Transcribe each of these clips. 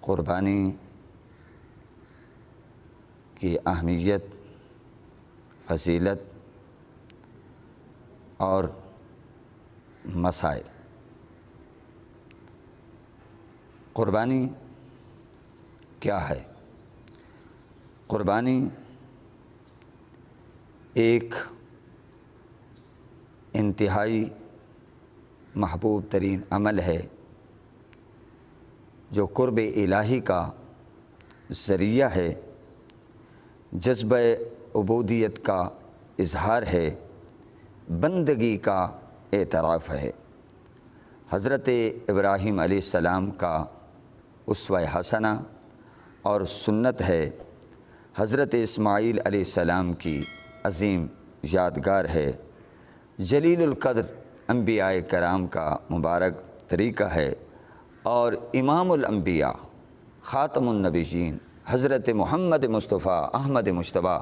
قربانی کی اہمیت، فضیلت اور مسائل۔ قربانی کیا ہے؟ قربانی ایک انتہائی محبوب ترین عمل ہے جو قرب الہی کا ذریعہ ہے، جذبہ عبودیت کا اظہار ہے، بندگی کا اعتراف ہے۔ حضرت ابراہیم علیہ السلام کا اسوہ حسنہ اور سنت ہے، حضرت اسماعیل علیہ السلام کی عظیم یادگار ہے، جلیل القدر انبیاء کرام کا مبارک طریقہ ہے، اور امام الانبیاء خاتم النبیین حضرت محمد مصطفیٰ احمد مجتبیٰ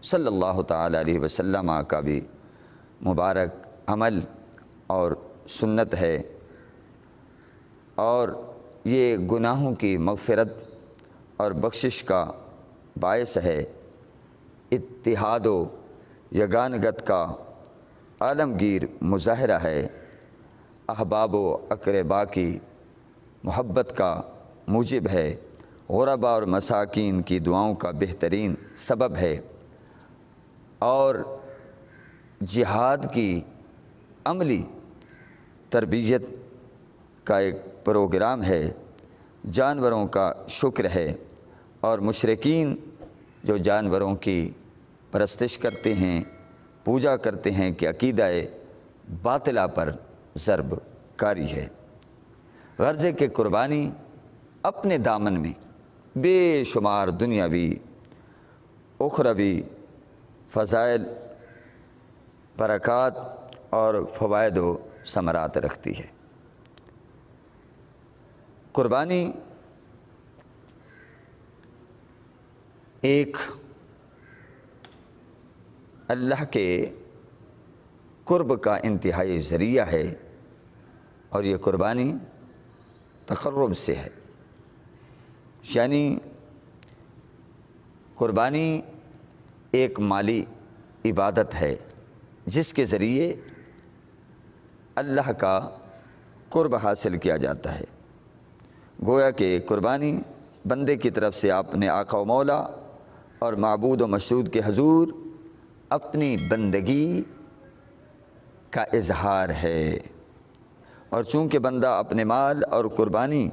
صلی اللہ تعالی علیہ وسلم کا بھی مبارک عمل اور سنت ہے، اور یہ گناہوں کی مغفرت اور بخشش کا باعث ہے، اتحاد و یگانگت کا عالمگیر مظاہرہ ہے، احباب و اقربا کی محبت کا موجب ہے، غرباء اور مساکین کی دعاؤں کا بہترین سبب ہے، اور جہاد کی عملی تربیت کا ایک پروگرام ہے، جانوروں کا شکر ہے، اور مشرکین جو جانوروں کی پرستش کرتے ہیں، پوجا کرتے ہیں کہ عقیدہ باطلہ پر ضرب کاری ہے۔ غرض کہ قربانی اپنے دامن میں بے شمار دنیاوی اخروی فضائل، برکات اور فوائد و ثمرات رکھتی ہے۔ قربانی ایک اللہ کے قرب کا انتہائی ذریعہ ہے، اور یہ قربانی تقرب سے ہے، یعنی قربانی ایک مالی عبادت ہے جس کے ذریعے اللہ کا قرب حاصل کیا جاتا ہے۔ گویا کہ قربانی بندے کی طرف سے اپنے آقا و مولا اور معبود و مشہود کے حضور اپنی بندگی کا اظہار ہے، اور چونکہ بندہ اپنے مال اور قربانی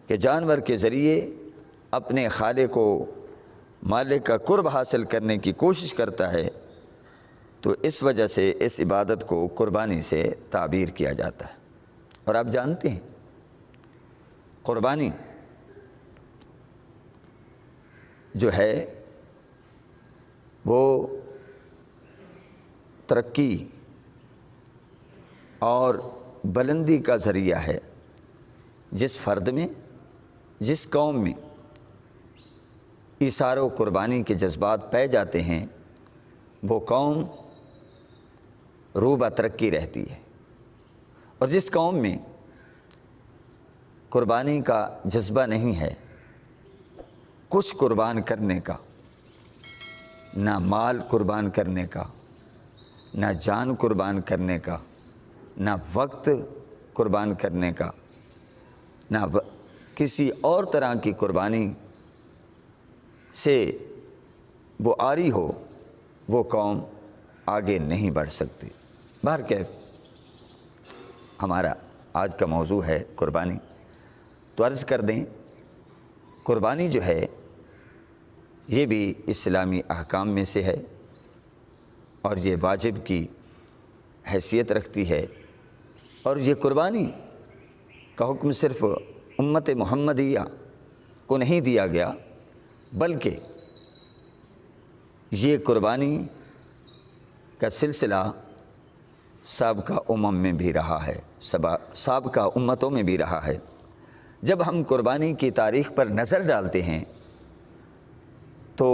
کے جانور کے ذریعے اپنے خالق و مالک کا قرب حاصل کرنے کی کوشش کرتا ہے، تو اس وجہ سے اس عبادت کو قربانی سے تعبیر کیا جاتا ہے۔ اور آپ جانتے ہیں قربانی جو ہے وہ ترقی اور بلندی کا ذریعہ ہے۔ جس فرد میں، جس قوم میں ایثار و قربانی کے جذبات پائے جاتے ہیں، وہ قوم روبہ ترقی رہتی ہے، اور جس قوم میں قربانی کا جذبہ نہیں ہے، کچھ قربان کرنے کا، نہ مال قربان کرنے کا، نہ جان قربان کرنے کا، نہ وقت قربان کرنے کا، نہ کسی اور طرح کی قربانی سے وہ عاری ہو، وہ قوم آگے نہیں بڑھ سکتی۔ بہرکیف ہمارا آج کا موضوع ہے قربانی، تو عرض کر دیں قربانی جو ہے یہ بھی اسلامی احکام میں سے ہے، اور یہ واجب کی حیثیت رکھتی ہے، اور یہ قربانی کا حکم صرف امت محمدیہ کو نہیں دیا گیا، بلکہ یہ قربانی کا سلسلہ سابقہ امم میں بھی رہا ہے، سابقہ امتوں میں بھی رہا ہے۔ جب ہم قربانی کی تاریخ پر نظر ڈالتے ہیں تو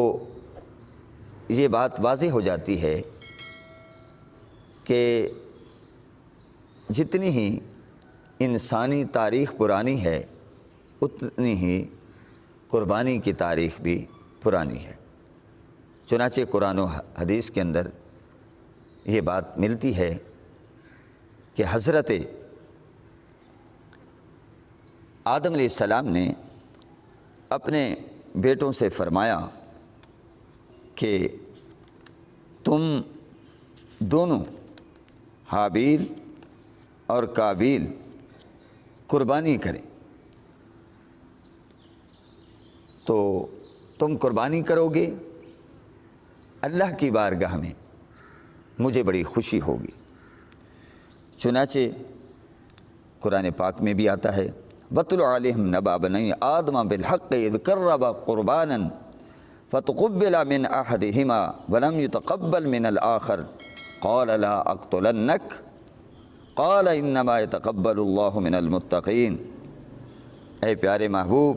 یہ بات واضح ہو جاتی ہے کہ جتنی ہی انسانی تاریخ پرانی ہے، اتنی ہی قربانی کی تاریخ بھی پرانی ہے۔ چنانچہ قرآن و حدیث کے اندر یہ بات ملتی ہے کہ حضرت آدم علیہ السلام نے اپنے بیٹوں سے فرمایا کہ تم دونوں حابیل اور قابیل قربانی کریں، تو تم قربانی کرو گے اللہ کی بارگاہ میں مجھے بڑی خوشی ہوگی۔ چنانچہ قرآن پاک میں بھی آتا ہے وَاتْلُ عَلَيْهِمْ نَبَأَ بَنِي آدَمَ بِالْحَقِّ إِذْ قَرَّبَا قُرْبَانًا فَتُقُبِّلَ مِنْ أَحَدِهِمَا وَلَمْ يُتَقَبَّلْ مِنَ الْآخَرِ قَالَ لَا أَقْتُلَنَّكَ قَالَ إِنَّمَا يَتَقَبَّلُ اللَّهُ مِنَ الْمُتَّقِينَ۔ اے پیارے محبوب،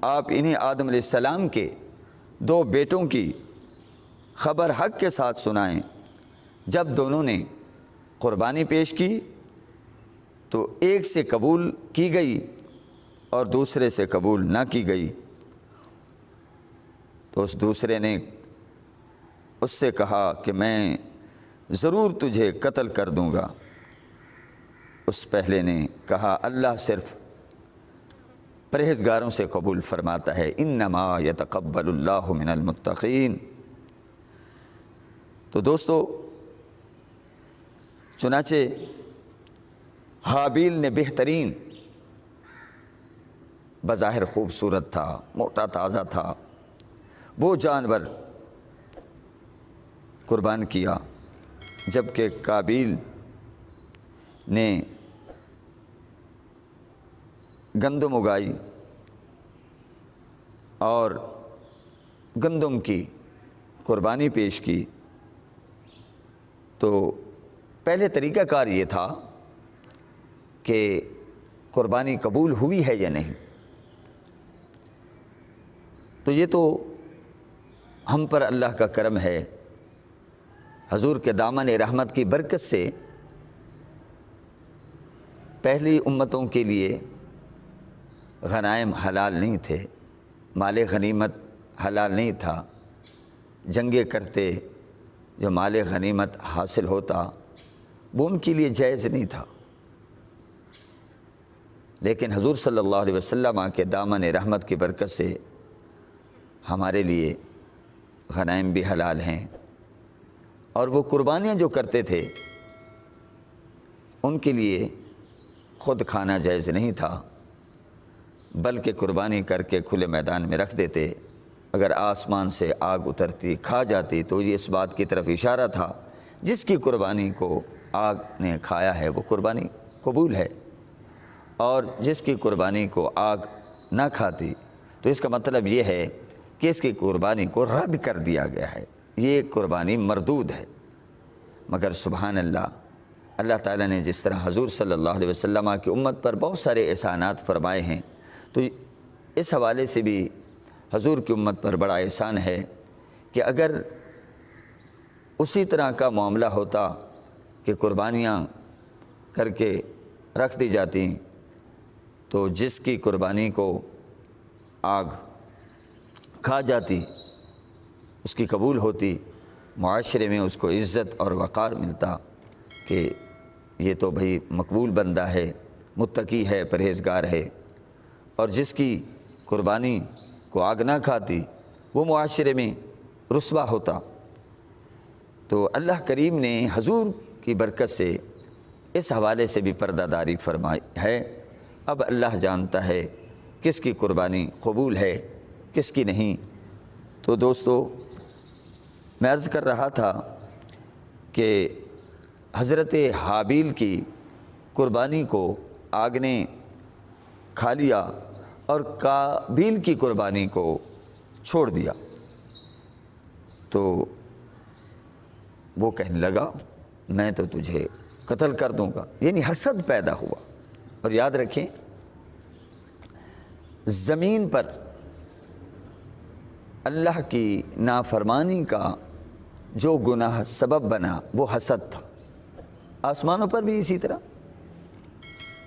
آپ انہیں آدم علیہ السلام کے دو بیٹوں کی خبر حق کے ساتھ سنائیں۔ جب دونوں نے قربانی پیش کی تو ایک سے قبول کی گئی اور دوسرے سے قبول نہ کی گئی، تو اس دوسرے نے اس سے کہا کہ میں ضرور تجھے قتل کر دوں گا۔ اس پہلے نے کہا اللہ صرف پرہیزگاروں سے قبول فرماتا ہے، انما یتقبل اللہ من المتقین۔ تو دوستو، چنانچہ حابیل نے بہترین، بظاہر خوبصورت تھا، موٹا تازہ تھا، وہ جانور قربان کیا، جبکہ قابیل نے گندم اگائی اور گندم کی قربانی پیش کی۔ تو پہلے طریقہ کار یہ تھا کہ قربانی قبول ہوئی ہے یا نہیں، تو یہ تو ہم پر اللہ کا کرم ہے، حضور کے دامن رحمت کی برکت سے پہلی امتوں کے لیے غنائم حلال نہیں تھے، مال غنیمت حلال نہیں تھا، جنگیں کرتے جو مال غنیمت حاصل ہوتا وہ ان کے لیے جائز نہیں تھا، لیکن حضور صلی اللہ علیہ وسلم کے دامن رحمت کی برکت سے ہمارے لیے غنائم بھی حلال ہیں، اور وہ قربانیاں جو کرتے تھے ان کے لیے خود کھانا جائز نہیں تھا، بلکہ قربانی کر کے کھلے میدان میں رکھ دیتے، اگر آسمان سے آگ اترتی کھا جاتی تو یہ اس بات کی طرف اشارہ تھا جس کی قربانی کو آگ نے کھایا ہے وہ قربانی قبول ہے، اور جس کی قربانی کو آگ نہ کھاتی تو اس کا مطلب یہ ہے کہ اس کی قربانی کو رد کر دیا گیا ہے، یہ قربانی مردود ہے۔ مگر سبحان اللہ، اللہ تعالیٰ نے جس طرح حضور صلی اللہ علیہ وسلم کی امت پر بہت سارے احسانات فرمائے ہیں، تو اس حوالے سے بھی حضور کی امت پر بڑا احسان ہے کہ اگر اسی طرح کا معاملہ ہوتا کہ قربانیاں کر کے رکھ دی جاتی تو جس کی قربانی کو آگ کھا جاتی اس کی قبول ہوتی، معاشرے میں اس کو عزت اور وقار ملتا کہ یہ تو بھئی مقبول بندہ ہے، متقی ہے، پرہیزگار ہے، اور جس کی قربانی کو آگ نہ کھاتی وہ معاشرے میں رسوا ہوتا۔ تو اللہ کریم نے حضور کی برکت سے اس حوالے سے بھی پردہ داری فرمائی ہے۔ اب اللہ جانتا ہے کس کی قربانی قبول ہے کس کی نہیں۔ تو دوستو، میں عرض کر رہا تھا کہ حضرت حابیل کی قربانی کو آگ نے کھا لیا اور قابیل کی قربانی کو چھوڑ دیا، تو وہ کہنے لگا میں تو تجھے قتل کر دوں گا، یعنی حسد پیدا ہوا۔ اور یاد رکھیں، زمین پر اللہ کی نافرمانی کا جو گناہ سبب بنا وہ حسد تھا، آسمانوں پر بھی اسی طرح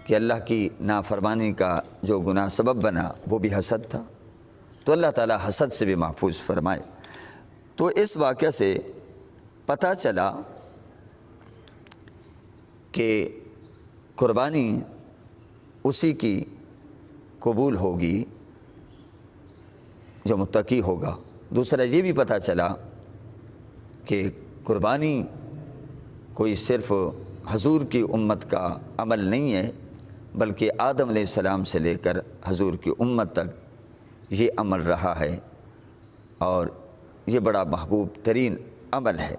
کہ اللہ کی نافرمانی کا جو گناہ سبب بنا وہ بھی حسد تھا۔ تو اللہ تعالیٰ حسد سے بھی محفوظ فرمائے۔ تو اس واقعہ سے پتہ چلا کہ قربانی اسی کی قبول ہوگی جو متقی ہوگا۔ دوسرا یہ بھی پتہ چلا کہ قربانی کوئی صرف حضور کی امت کا عمل نہیں ہے، بلکہ آدم علیہ السلام سے لے کر حضور کی امت تک یہ عمل رہا ہے، اور یہ بڑا محبوب ترین عمل ہے۔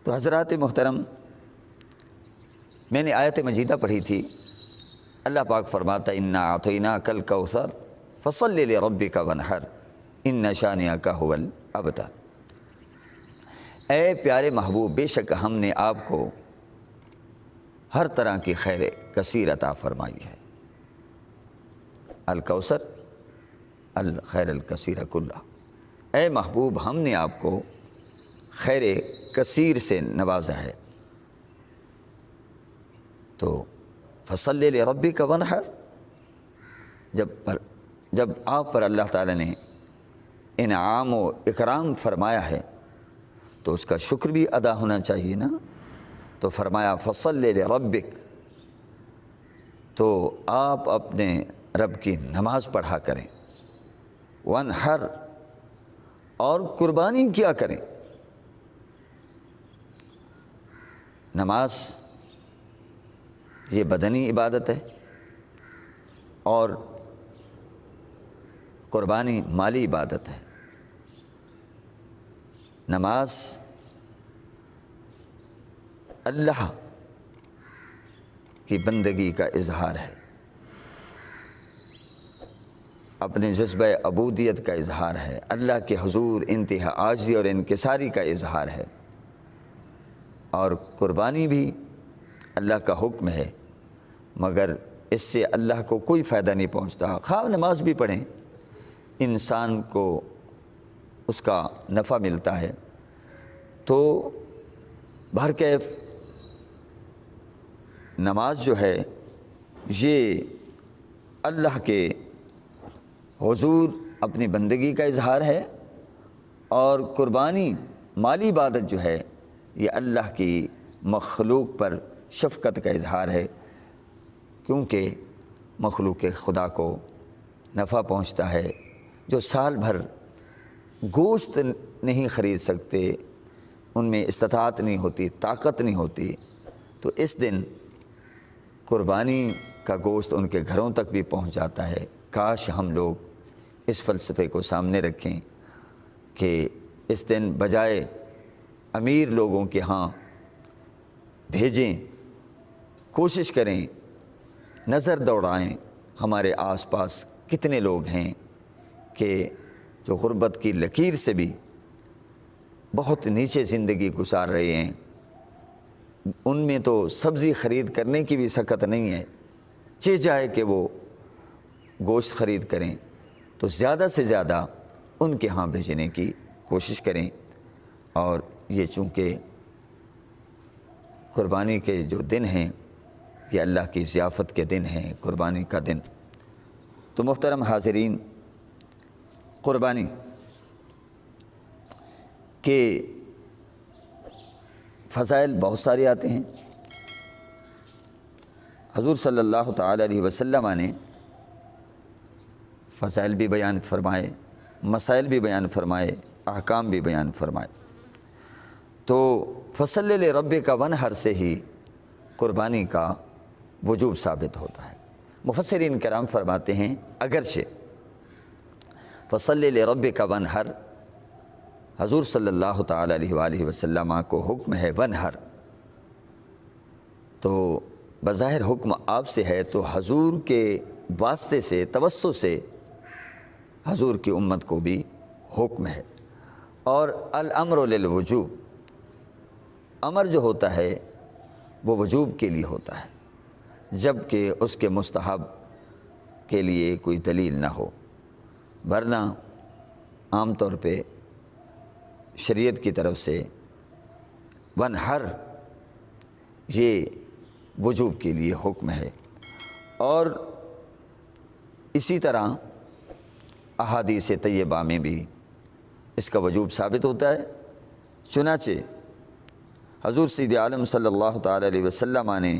تو حضرات محترم، میں نے آیت مجیدہ پڑھی تھی، اللہ پاک فرماتا انا اعطیناک الکوثر فصل لربک وانحر ان شانئک ھو الابتر۔ اے پیارے محبوب، بے شک ہم نے آپ کو ہر طرح کی خیر کثیر عطا فرمائی ہے۔ الکوثر الخیر الکثیر کلہ، اے محبوب ہم نے آپ کو خیر کثیر سے نوازا ہے۔ تو فصلی لربک وانحر، جب آپ پر اللہ تعالیٰ نے انعام و اکرام فرمایا ہے تو اس کا شکر بھی ادا ہونا چاہیے نا۔ تو فرمایا فصلی لربک، تو آپ اپنے رب کی نماز پڑھا کریں، وانحر، اور قربانی کیا کریں۔ نماز یہ بدنی عبادت ہے، اور قربانی مالی عبادت ہے۔ نماز اللہ کی بندگی کا اظہار ہے، اپنے جذبہ عبودیت کا اظہار ہے، اللہ کے حضور انتہا عاجزی اور انکساری کا اظہار ہے۔ اور قربانی بھی اللہ کا حکم ہے، مگر اس سے اللہ کو کوئی فائدہ نہیں پہنچتا۔ خواہ نماز بھی پڑھیں، انسان کو اس کا نفع ملتا ہے، تو بہرکیف نماز جو ہے یہ اللہ کے حضور اپنی بندگی کا اظہار ہے، اور قربانی مالی عبادت جو ہے یہ اللہ کی مخلوق پر شفقت کا اظہار ہے، کیونکہ مخلوق خدا کو نفع پہنچتا ہے جو سال بھر گوشت نہیں خرید سکتے، ان میں استطاعت نہیں ہوتی، طاقت نہیں ہوتی، تو اس دن قربانی کا گوشت ان کے گھروں تک بھی پہنچ جاتا ہے۔ کاش ہم لوگ اس فلسفے کو سامنے رکھیں کہ اس دن بجائے امیر لوگوں کے ہاں بھیجیں، کوشش کریں، نظر دوڑائیں ہمارے آس پاس کتنے لوگ ہیں کہ جو غربت کی لکیر سے بھی بہت نیچے زندگی گزار رہے ہیں، ان میں تو سبزی خرید کرنے کی بھی سکت نہیں ہے، چہ جائے کہ وہ گوشت خرید کریں، تو زیادہ سے زیادہ ان کے ہاں بھیجنے کی کوشش کریں۔ اور یہ چونکہ قربانی کے جو دن ہیں یہ اللہ کی ضیافت کے دن ہیں، قربانی کا دن۔ تو محترم حاضرین، قربانی کے فضائل بہت سارے آتے ہیں۔ حضور صلی اللہ تعالی علیہ وسلم نے فضائل بھی بیان فرمائے، مسائل بھی بیان فرمائے، احکام بھی بیان فرمائے۔ تو فصلی لربک وانحر سے ہی قربانی کا وجوب ثابت ہوتا ہے۔ مفسرین کرام فرماتے ہیں اگرچہ فصلی لربک وانحر حضور صلی اللہ تعالی علیہ وآلہ وسلم کو حکم ہے وانحر، تو بظاہر حکم آپ سے ہے، تو حضور کے واسطے سے، توسط سے حضور کی امت کو بھی حکم ہے۔ اور الامر للوجوب، امر جو ہوتا ہے وہ وجوب کے لیے ہوتا ہے، جب کہ اس کے مستحب کے لیے کوئی دلیل نہ ہو، ورنہ عام طور پہ شریعت کی طرف سے وانحر یہ وجوب کے لیے حکم ہے۔ اور اسی طرح احادیث طیبہ میں بھی اس کا وجوب ثابت ہوتا ہے۔ چنانچہ حضور سید عالم صلی اللہ تعالی علیہ وسلم نے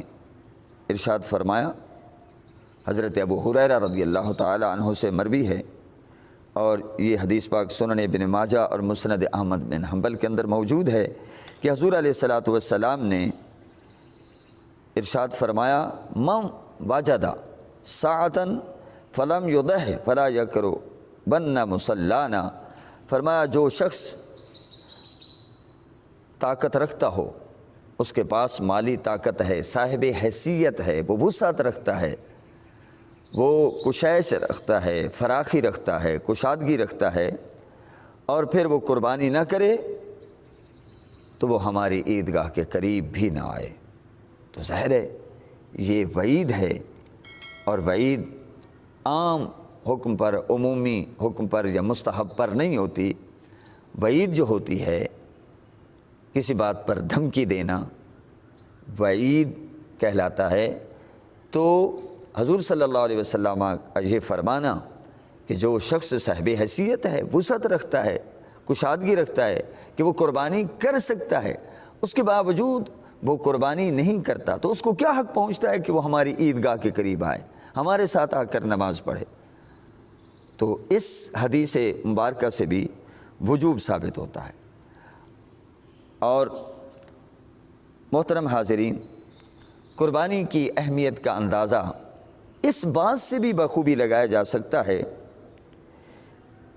ارشاد فرمایا، حضرت ابو ہریرہ رضی اللہ تعالی عنہ سے مروی ہے، اور یہ حدیث پاک سنن ابن ماجہ اور مسند احمد بن حنبل کے اندر موجود ہے کہ حضور علیہ الصلاۃ والسلام نے ارشاد فرمایا، من وجد ساعۃ فلم یضح فلا یقربن مصلانا، فرمایا جو شخص طاقت رکھتا ہو، اس کے پاس مالی طاقت ہے، صاحب حیثیت ہے، وہ وسعت رکھتا ہے، وہ کشائش رکھتا ہے، فراخی رکھتا ہے، کشادگی رکھتا ہے، اور پھر وہ قربانی نہ کرے تو وہ ہماری عیدگاہ کے قریب بھی نہ آئے۔ تو ظاہر ہے یہ وعید ہے، اور وعید عام حکم پر، عمومی حکم پر یا مستحب پر نہیں ہوتی۔ وعید جو ہوتی ہے کسی بات پر دھمکی دینا، وعید کہلاتا ہے۔ تو حضور صلی اللہ علیہ وسلم کا یہ فرمانا کہ جو شخص صاحب حیثیت ہے، وسعت رکھتا ہے، کشادگی رکھتا ہے کہ وہ قربانی کر سکتا ہے، اس کے باوجود وہ قربانی نہیں کرتا، تو اس کو کیا حق پہنچتا ہے کہ وہ ہماری عیدگاہ کے قریب آئے، ہمارے ساتھ آ کر نماز پڑھے؟ تو اس حدیث مبارکہ سے بھی وجوب ثابت ہوتا ہے۔ اور محترم حاضرین، قربانی کی اہمیت کا اندازہ اس بات سے بھی بخوبی لگایا جا سکتا ہے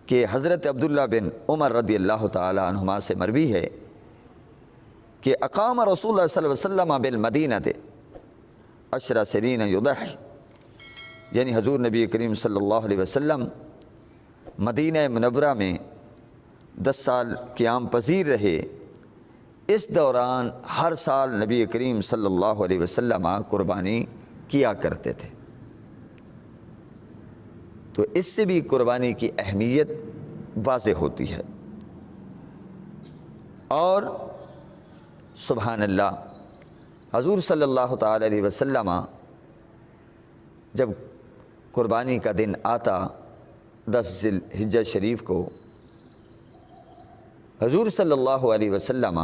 کہ حضرت عبداللہ بن عمر رضی اللہ تعالی عنہما سے مروی ہے کہ اقام رسول اللہ صلی اللہ علیہ وسلم بالمدینہ 10 سنین یضحی، یعنی حضور نبی کریم صلی اللہ علیہ وسلم مدینہ منورہ میں 10 سال قیام پذیر رہے۔ اس دوران ہر سال نبی کریم صلی اللہ علیہ وسلم قربانی کیا کرتے تھے۔ تو اس سے بھی قربانی کی اہمیت واضح ہوتی ہے۔ اور سبحان اللہ، حضور صلی اللہ تعالی علیہ وسلم جب قربانی کا دن آتا 10 ذی الحجہ شریف کو، حضور صلی اللہ علیہ وسلم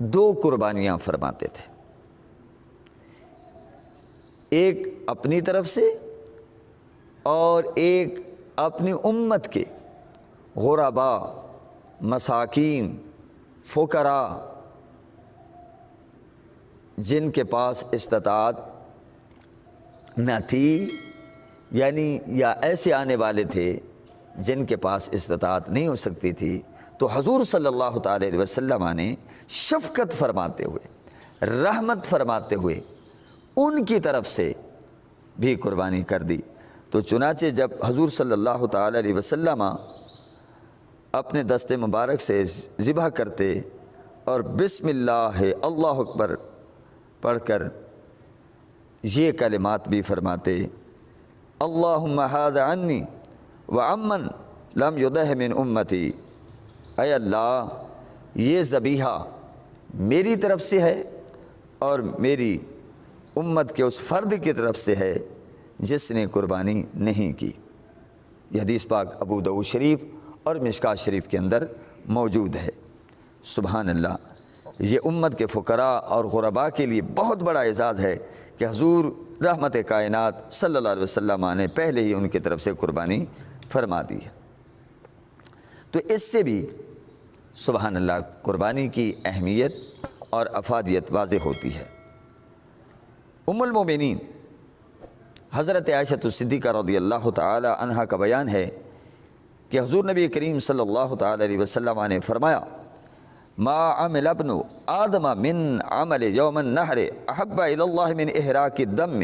2 قربانیاں فرماتے تھے، ایک اپنی طرف سے اور ایک اپنی امت کے غرباء، مساکین، فقراء، جن کے پاس استطاعت نہ تھی، یعنی یا ایسے آنے والے تھے جن کے پاس استطاعت نہیں ہو سکتی تھی، تو حضور صلی اللہ تعالی علیہ وسلم نے شفقت فرماتے ہوئے، رحمت فرماتے ہوئے ان کی طرف سے بھی قربانی کر دی۔ تو چنانچہ جب حضور صلی اللہ تعالی علیہ وسلم اپنے دست مبارک سے ذبح کرتے اور بسم اللہ اللہ اکبر پڑھ کر یہ کلمات بھی فرماتے، اللہم ھذا عنی وعمن لم یضح من امتی، اے اللہ یہ ذبیحہ میری طرف سے ہے اور میری امت کے اس فرد کی طرف سے ہے جس نے قربانی نہیں کی۔ یہ حدیث پاک ابو داؤد شریف اور مشکاۃ شریف کے اندر موجود ہے۔ سبحان اللہ، یہ امت کے فقراء اور غرباء کے لیے بہت بڑا اعزاز ہے کہ حضور رحمت کائنات صلی اللہ علیہ وسلم نے پہلے ہی ان کی طرف سے قربانی فرما دی ہے۔ تو اس سے بھی سبحان اللہ قربانی کی اہمیت اور افادیت واضح ہوتی ہے۔ ام المومنین حضرت عائشہ صدیقہ رضی اللہ تعالی عنہا کا بیان ہے کہ حضور نبی کریم صلی اللہ تعالی علیہ وسلم نے فرمایا، ما عمل ابن آدم من عمل یوم النحر احب الی اللہ من احراق الدم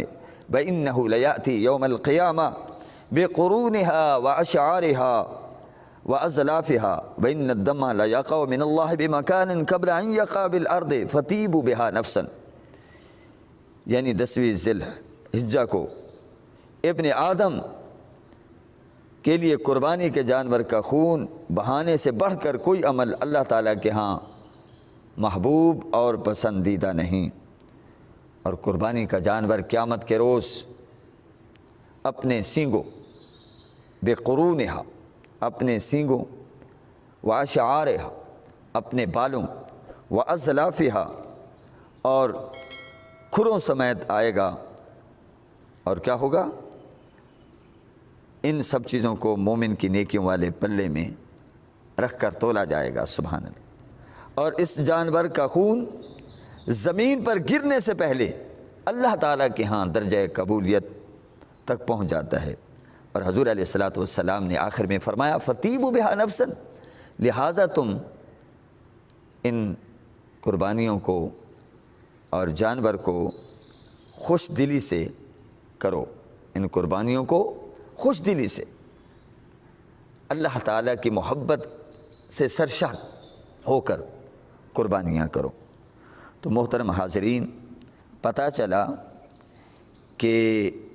وانہ لیأتی یوم القیامہ بقرونها واشعارها وازلافها وان الدم لیقع من اللہ بمکان قبل ان یقع بالارض فطیبوا بها نفسا، یعنی 10ویں ذی الحجہ کو ابن آدم کے لیے قربانی کے جانور کا خون بہانے سے بڑھ کر کوئی عمل اللہ تعالیٰ کے ہاں محبوب اور پسندیدہ نہیں۔ اور قربانی کا جانور قیامت کے روز اپنے سینگوں بقرونہا اپنے سینگوں، واشعارہا اپنے بالوں، وازلافہا اور کھروں سمیت آئے گا۔ اور کیا ہوگا؟ ان سب چیزوں کو مومن کی نیکیوں والے پلے میں رکھ کر تولا جائے گا۔ سبحان اللہ۔ اور اس جانور کا خون زمین پر گرنے سے پہلے اللہ تعالیٰ کے ہاں درجہ قبولیت تک پہنچ جاتا ہے۔ اور حضور علیہ الصلوۃ والسلام نے آخر میں فرمایا فطیبوا بہا نفسا، لہٰذا تم ان قربانیوں کو اور جانور کو خوش دلی سے کرو، ان قربانیوں کو خوش دلی سے، اللہ تعالیٰ کی محبت سے سرشار ہو کر قربانیاں کرو۔ تو محترم حاضرین، پتہ چلا کہ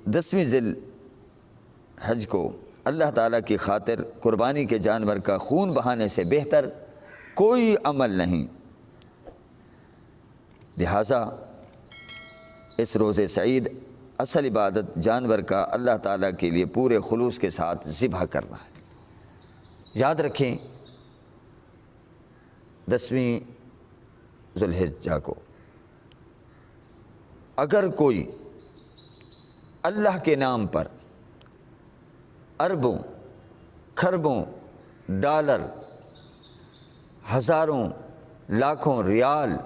10ویں ذی الحج کو اللہ تعالیٰ کی خاطر قربانی کے جانور کا خون بہانے سے بہتر کوئی عمل نہیں، لہٰذا اس روز سعید اصل عبادت جانور کا اللہ تعالیٰ کے لیے پورے خلوص کے ساتھ ذبح کرنا ہے۔ یاد رکھیں 10ویں ذی الحجہ کو اگر کوئی اللہ کے نام پر اربوں کھربوں ڈالر ہزاروں لاکھوں ریال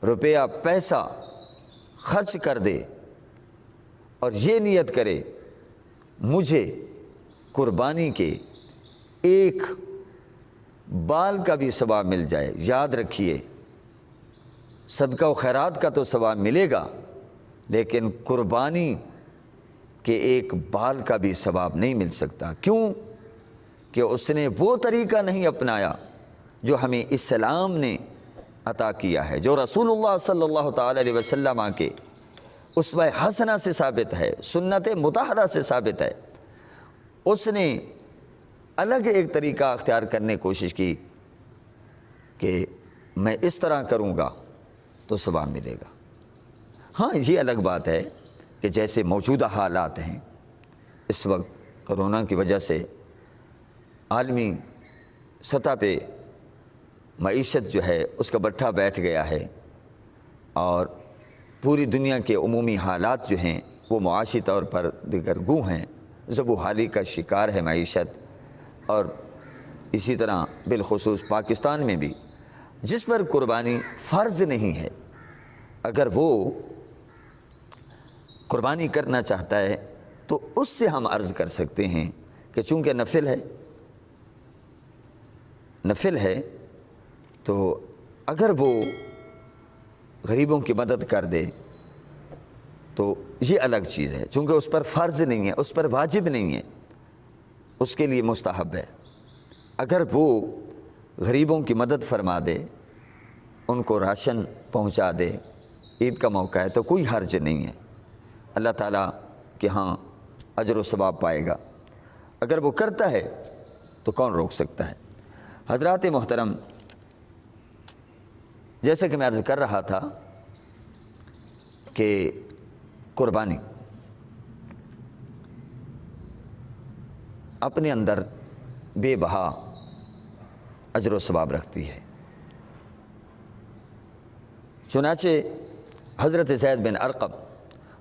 روپیہ پیسہ خرچ کر دے اور یہ نیت کرے مجھے قربانی کے ایک بال کا بھی ثواب مل جائے، یاد رکھیے صدقہ و خیرات کا تو ثواب ملے گا، لیکن قربانی کے ایک بال کا بھی ثواب نہیں مل سکتا۔ کیوں؟ کہ اس نے وہ طریقہ نہیں اپنایا جو ہمیں اسلام نے عطا کیا ہے، جو رسول اللہ صلی اللہ تعالی علیہ وسلم کے اسوہ حسنہ سے ثابت ہے، سنت مطہرہ سے ثابت ہے۔ اس نے الگ ایک طریقہ اختیار کرنے کی کوشش کی کہ میں اس طرح کروں گا تو ثواب ملے گا۔ ہاں یہ الگ بات ہے کہ جیسے موجودہ حالات ہیں اس وقت کرونا کی وجہ سے عالمی سطح پہ معیشت جو ہے اس کا بٹھا بیٹھ گیا ہے، اور پوری دنیا کے عمومی حالات جو ہیں وہ معاشی طور پر دگرگوں ہیں، زبوحالی کا شکار ہے معیشت، اور اسی طرح بالخصوص پاکستان میں بھی جس پر قربانی فرض نہیں ہے، اگر وہ قربانی کرنا چاہتا ہے تو اس سے ہم عرض کر سکتے ہیں کہ چونکہ نفل ہے تو اگر وہ غریبوں کی مدد کر دے تو یہ الگ چیز ہے، چونکہ اس پر فرض نہیں ہے، اس پر واجب نہیں ہے، اس کے لیے مستحب ہے۔ اگر وہ غریبوں کی مدد فرما دے، ان کو راشن پہنچا دے، عید کا موقع ہے تو کوئی حرج نہیں ہے، اللہ تعالیٰ کے ہاں اجر و ثواب پائے گا۔ اگر وہ کرتا ہے تو کون روک سکتا ہے؟ حضرات محترم، جیسے کہ میں عرض کر رہا تھا کہ قربانی اپنے اندر بے بہا اجر و ثواب رکھتی ہے۔ چنانچہ حضرت زید بن ارقم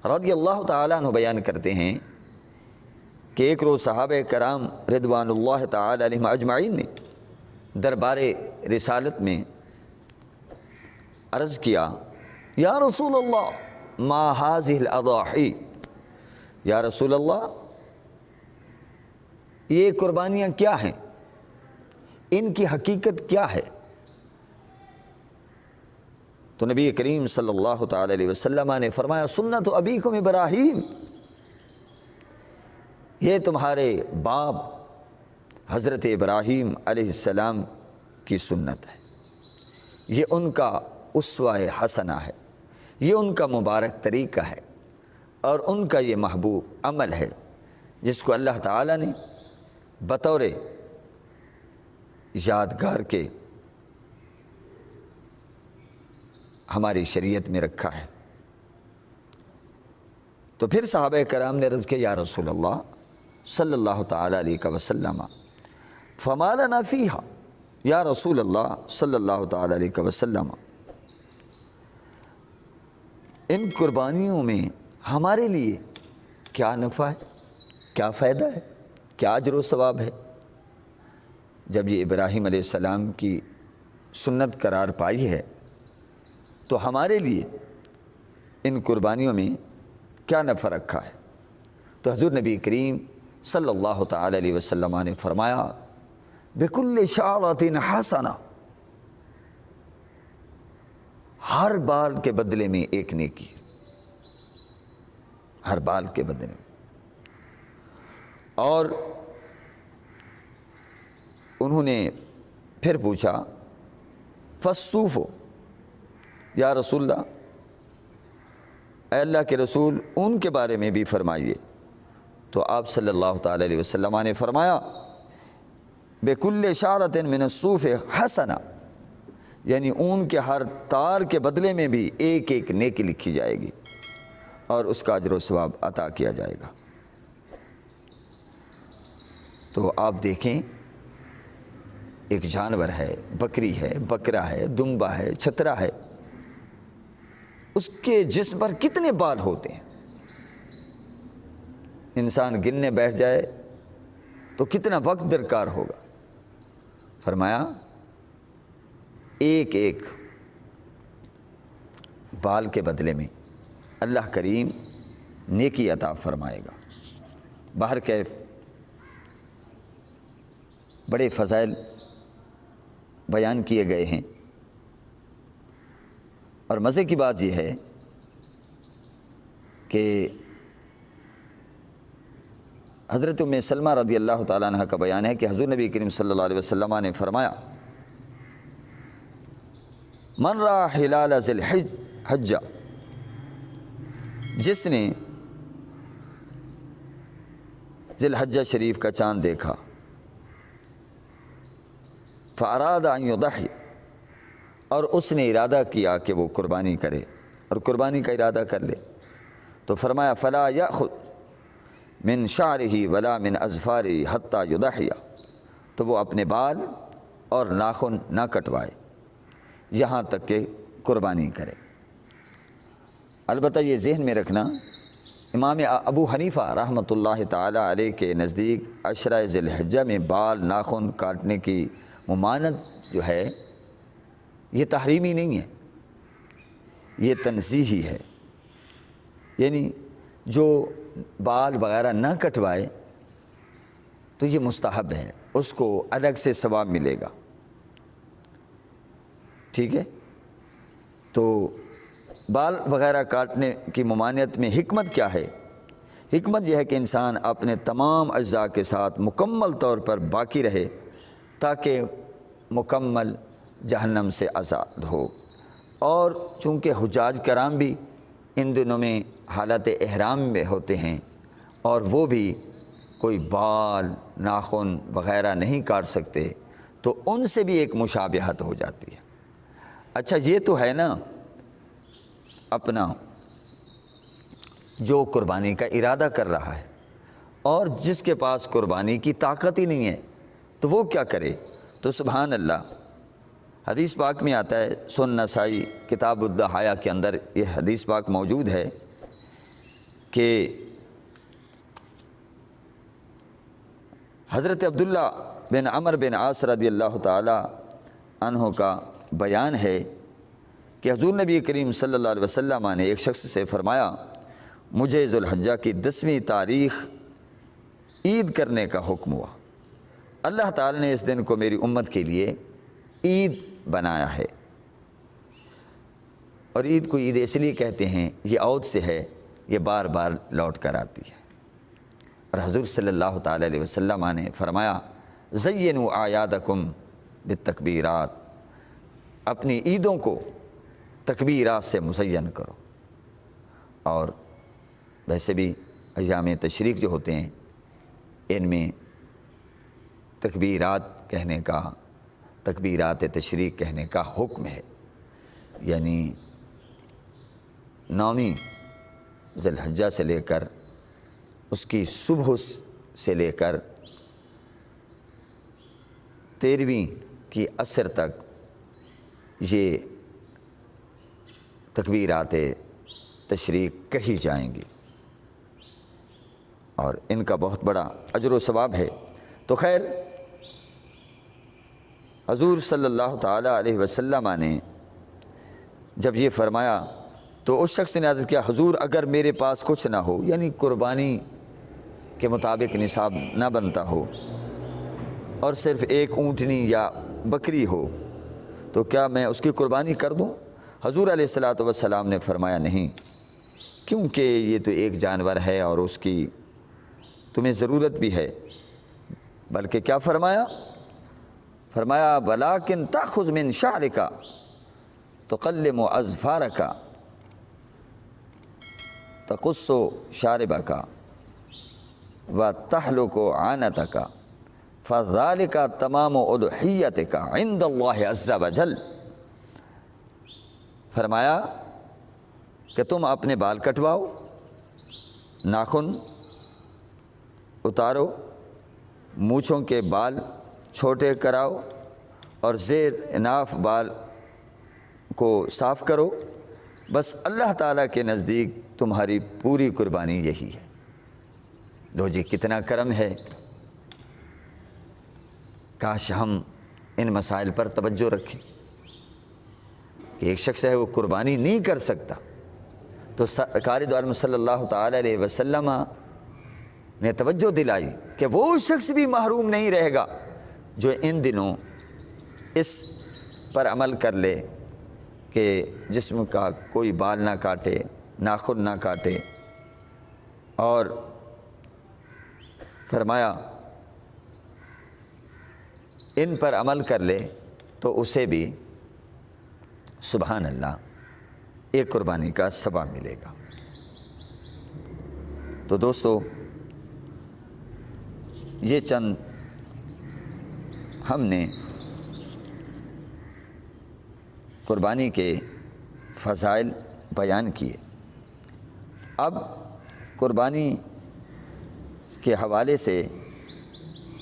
رضی اللہ تعالیٰ عنہ بیان کرتے ہیں کہ ایک روز صحابہ کرام رضوان اللہ تعالیٰ علیہم اجمعین نے دربار رسالت میں عرض کیا، یا رسول اللہ ما هذه الاضاحی، یا رسول اللہ یہ قربانیاں کیا ہیں، ان کی حقیقت کیا ہے؟ تو نبی کریم صلی اللہ تعالی علیہ وسلم نے فرمایا سنت ابیکم ابراہیم، یہ تمہارے باپ حضرت ابراہیم علیہ السلام کی سنت ہے، یہ ان کا اسوہ حسنہ ہے، یہ ان کا مبارک طریقہ ہے، اور ان کا یہ محبوب عمل ہے جس کو اللہ تعالیٰ نے بطور یادگار کے ہماری شریعت میں رکھا ہے۔ تو پھر صحابہ کرام نے عرض کیا، یا رسول اللہ صلی اللہ تعالیٰ علیہ وسلم فما لنا فیہا یا رسول اللہ صلی اللہ تعالیٰ علیہ وسلم، ان قربانیوں میں ہمارے لیے کیا نفع ہے، کیا فائدہ ہے، کیا اجر و ثواب ہے؟ جب یہ ابراہیم علیہ السلام کی سنت قرار پائی ہے تو ہمارے لیے ان قربانیوں میں کیا نفع رکھا ہے؟ تو حضور نبی کریم صلی اللہ تعالیٰ علیہ وسلم نے فرمایا بِكُلِّ شَعْرَةٍ حَسَنَةٍ، ہر بال کے بدلے میں ایک نیکی، ہر بال کے بدلے میں۔ اور انہوں نے پھر پوچھا فَالصُّوفُ، یا رسول اللہ، اے اللہ کے رسول ان کے بارے میں بھی فرمائیے۔ تو آپ صلی اللہ تعالیٰ علیہ وسلم نے فرمایا بِكُلِّ شَعْرَةٍ مِّنَ الصُّوفِ حَسَنَةٍ، یعنی اون کے ہر تار کے بدلے میں بھی ایک ایک نیکی لکھی جائے گی اور اس کا اجر و ثواب عطا کیا جائے گا۔ تو آپ دیکھیں، ایک جانور ہے، بکری ہے، بکرا ہے، دمبا ہے، چھترا ہے، اس کے جسم پر کتنے بال ہوتے ہیں؟ انسان گننے بیٹھ جائے تو کتنا وقت درکار ہوگا؟ فرمایا ایک ایک بال کے بدلے میں اللہ کریم نیکی عطا فرمائے گا۔ باہر کے بڑے فضائل بیان کیے گئے ہیں، اور مزے کی بات یہ ہے کہ حضرت ام سلمہ رضی اللہ تعالیٰ عنہ کا بیان ہے کہ حضور نبی کریم صلی اللہ علیہ وسلم نے فرمایا من را ہلال ذی الحجہ، جس نے ذی الحجہ شریف کا چاند دیکھا، فاراد ان یضحی، اور اس نے ارادہ کیا کہ وہ قربانی کرے اور قربانی کا ارادہ کر لے، تو فرمایا فلا یأخذ من شعرہ ولا من اظفارہ حتی یضحی، تو وہ اپنے بال اور ناخن نہ کٹوائے یہاں تک کہ قربانی کرے۔ البتہ یہ ذہن میں رکھنا، امام ابو حنیفہ رحمۃ اللہ تعالیٰ علیہ کے نزدیک عشرہ ذی الحجہ میں بال ناخن کاٹنے کی ممانعت جو ہے یہ تحریمی نہیں ہے، یہ تنزیہی ہے، یعنی جو بال وغیرہ نہ کٹوائے تو یہ مستحب ہے، اس کو الگ سے ثواب ملے گا، ٹھیک ہے؟ تو بال وغیرہ کاٹنے کی ممانعت میں حکمت کیا ہے؟ حکمت یہ ہے کہ انسان اپنے تمام اجزاء کے ساتھ مکمل طور پر باقی رہے تاکہ مکمل جہنم سے آزاد ہو۔ اور چونکہ حجاج کرام بھی ان دنوں میں حالت احرام میں ہوتے ہیں اور وہ بھی کوئی بال ناخن وغیرہ نہیں کاٹ سکتے، تو ان سے بھی ایک مشابہت ہو جاتی ہے۔ اچھا یہ تو ہے نا اپنا جو قربانی کا ارادہ کر رہا ہے، اور جس کے پاس قربانی کی طاقت ہی نہیں ہے تو وہ کیا کرے؟ تو سبحان اللہ، حدیث پاک میں آتا ہے، سنن نسائی کتاب الضحایا کے اندر یہ حدیث پاک موجود ہے کہ حضرت عبداللہ بن عمر بن عاص رضی اللہ تعالی عنہ کا بیان ہے کہ حضور نبی کریم صلی اللہ علیہ وسلم نے ایک شخص سے فرمایا مجھے ذو الحجہ کی 10ویں تاریخ عید کرنے کا حکم ہوا، اللہ تعالی نے اس دن کو میری امت کے لیے عید بنایا ہے۔ اور عید کو عید اس لیے کہتے ہیں، یہ عود سے ہے، یہ بار بار لوٹ کر آتی ہے۔ اور حضور صلی اللہ تعالی علیہ وسلم نے فرمایا زینوا اعیادکم بالتکبیرات، اپنی عیدوں کو تکبیرات سے مزین کرو۔ اور ویسے بھی ایام تشریق جو ہوتے ہیں ان میں تکبیرات کہنے کا، تکبیرات تشریق کہنے کا حکم ہے، یعنی 9ویں ذی الحجہ سے لے کر اس کی صبح سے لے کر 13ویں کی عصر تک یہ تکبیرات تشریق کہی جائیں گی اور ان کا بہت بڑا اجر و ثواب ہے۔ تو خیر، حضور صلی اللہ تعالیٰ علیہ وسلم نے جب یہ فرمایا تو اس شخص نے عرض کیا، حضور اگر میرے پاس کچھ نہ ہو، یعنی قربانی کے مطابق نصاب نہ بنتا ہو اور صرف ایک اونٹنی یا بکری ہو تو کیا میں اس کی قربانی کر دوں؟ حضور علیہ الصلوۃ والسلام نے فرمایا نہیں، کیونکہ یہ تو ایک جانور ہے اور اس کی تمہیں ضرورت بھی ہے۔ بلکہ کیا فرمایا؟ فرمایا وَلَٰكِن تَأْخُذْ مِن شَعْرِكَ تُقَلِّمُ أَظْفَارَكَ تَقُصُّ شَارِبَكَ وَتَحْلُقُ عَانَتَكَ فَذَلِكَ تَمَامُ أُضْحِيَّتِكَ عِندَ اللَّهِ عَزَّ وَجَلَّ۔ فرمایا کہ تم اپنے بال کٹواؤ، ناخن اتارو، مونچھوں کے بال چھوٹے کراؤ اور زیر اناف بال کو صاف کرو، بس اللہ تعالیٰ کے نزدیک تمہاری پوری قربانی یہی ہے۔ لو جی، کتنا کرم ہے! کاش ہم ان مسائل پر توجہ رکھیں کہ ایک شخص ہے وہ قربانی نہیں کر سکتا تو سرکار دو عالم صلی اللہ تعالیٰ علیہ وسلم نے توجہ دلائی کہ وہ شخص بھی محروم نہیں رہے گا جو ان دنوں اس پر عمل کر لے کہ جسم کا کوئی بال نہ کاٹے، ناخن نہ کاٹے، اور فرمایا ان پر عمل کر لے تو اسے بھی سبحان اللہ ایک قربانی کا ثواب ملے گا۔ تو دوستو، یہ چند ہم نے قربانی کے فضائل بیان کیے۔ اب قربانی کے حوالے سے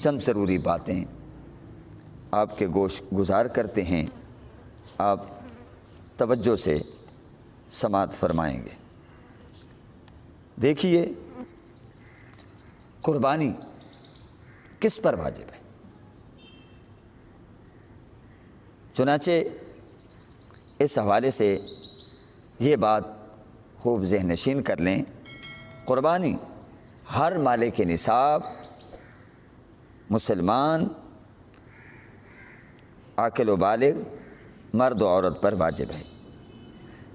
چند ضروری باتیں آپ کے گوش گزار کرتے ہیں، آپ توجہ سے سماعت فرمائیں گے۔ دیکھیے، قربانی کس پر واجب ہے؟ چنانچہ اس حوالے سے یہ بات خوب ذہن نشین کر لیں، قربانی ہر مالک نصاب مسلمان عاقل و بالغ مرد و عورت پر واجب ہے۔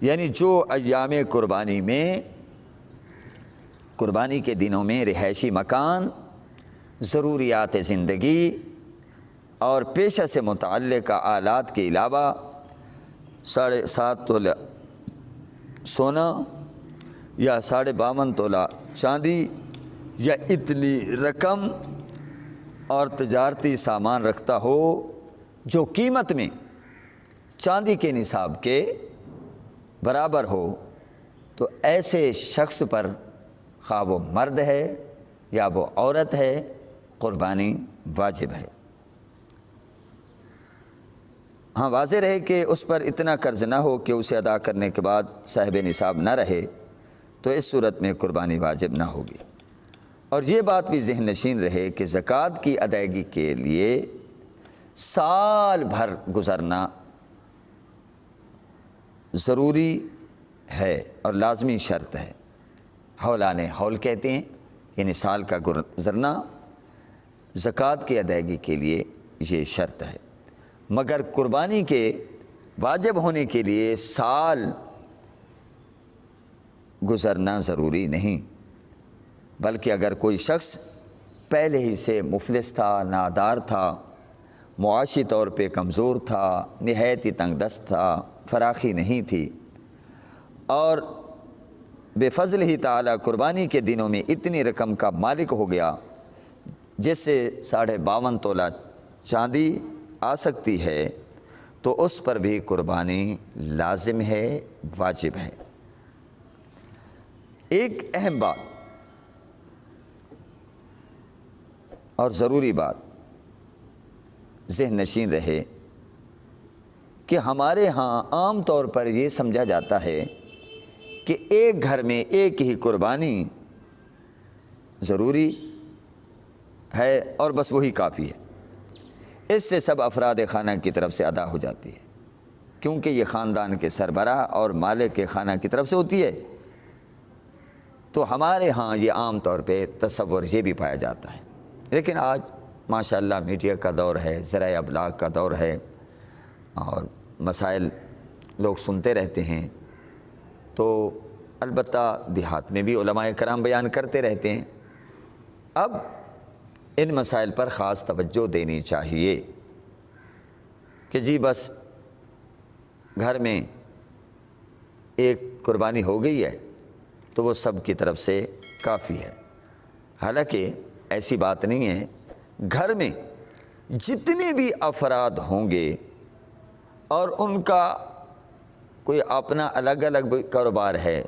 یعنی جو ایام قربانی میں، قربانی کے دنوں میں رہائشی مکان، ضروریات زندگی اور پیشہ سے متعلقہ آلات کے علاوہ 7.5 تولہ سونا یا 52.5 تولہ چاندی یا اتنی رقم اور تجارتی سامان رکھتا ہو جو قیمت میں چاندی کے نصاب کے برابر ہو، تو ایسے شخص پر خواہ وہ مرد ہے یا وہ عورت ہے، قربانی واجب ہے۔ ہاں، واضح رہے کہ اس پر اتنا قرض نہ ہو کہ اسے ادا کرنے کے بعد صاحب نصاب نہ رہے، تو اس صورت میں قربانی واجب نہ ہوگی۔ اور یہ بات بھی ذہن نشین رہے کہ زکوٰۃ کی ادائیگی کے لیے سال بھر گزرنا ضروری ہے اور لازمی شرط ہے۔ حولان حول کہتے ہیں، یعنی سال کا گزرنا زکوٰۃ کی ادائیگی کے لیے یہ شرط ہے۔ مگر قربانی کے واجب ہونے کے لیے سال گزرنا ضروری نہیں، بلکہ اگر کوئی شخص پہلے ہی سے مفلس تھا، نادار تھا، معاشی طور پہ کمزور تھا، نہایت ہی تنگ دست تھا، فراخی نہیں تھی، اور بے فضل ہی تعالیٰ قربانی کے دنوں میں اتنی رقم کا مالک ہو گیا جس سے 52.5 تولہ چاندی آ سکتی ہے، تو اس پر بھی قربانی لازم ہے، واجب ہے۔ ایک اہم بات اور ضروری بات ذہن نشین رہے کہ ہمارے ہاں عام طور پر یہ سمجھا جاتا ہے کہ ایک گھر میں ایک ہی قربانی ضروری ہے اور بس وہی کافی ہے، اس سے سب افراد خانہ کی طرف سے ادا ہو جاتی ہے، کیونکہ یہ خاندان کے سربراہ اور مالک کے خانہ کی طرف سے ہوتی ہے۔ تو ہمارے ہاں یہ عام طور پہ تصور یہ بھی پایا جاتا ہے، لیکن آج ماشاءاللہ میڈیا کا دور ہے، ذرائع ابلاغ کا دور ہے، اور مسائل لوگ سنتے رہتے ہیں، تو البتہ دیہات میں بھی علماء کرام بیان کرتے رہتے ہیں۔ اب ان مسائل پر خاص توجہ دینی چاہیے کہ جی بس گھر میں ایک قربانی ہو گئی ہے تو وہ سب کی طرف سے کافی ہے، حالانکہ ایسی بات نہیں ہے۔ گھر میں جتنے بھی افراد ہوں گے اور ان کا کوئی اپنا الگ الگ کاروبار ہے،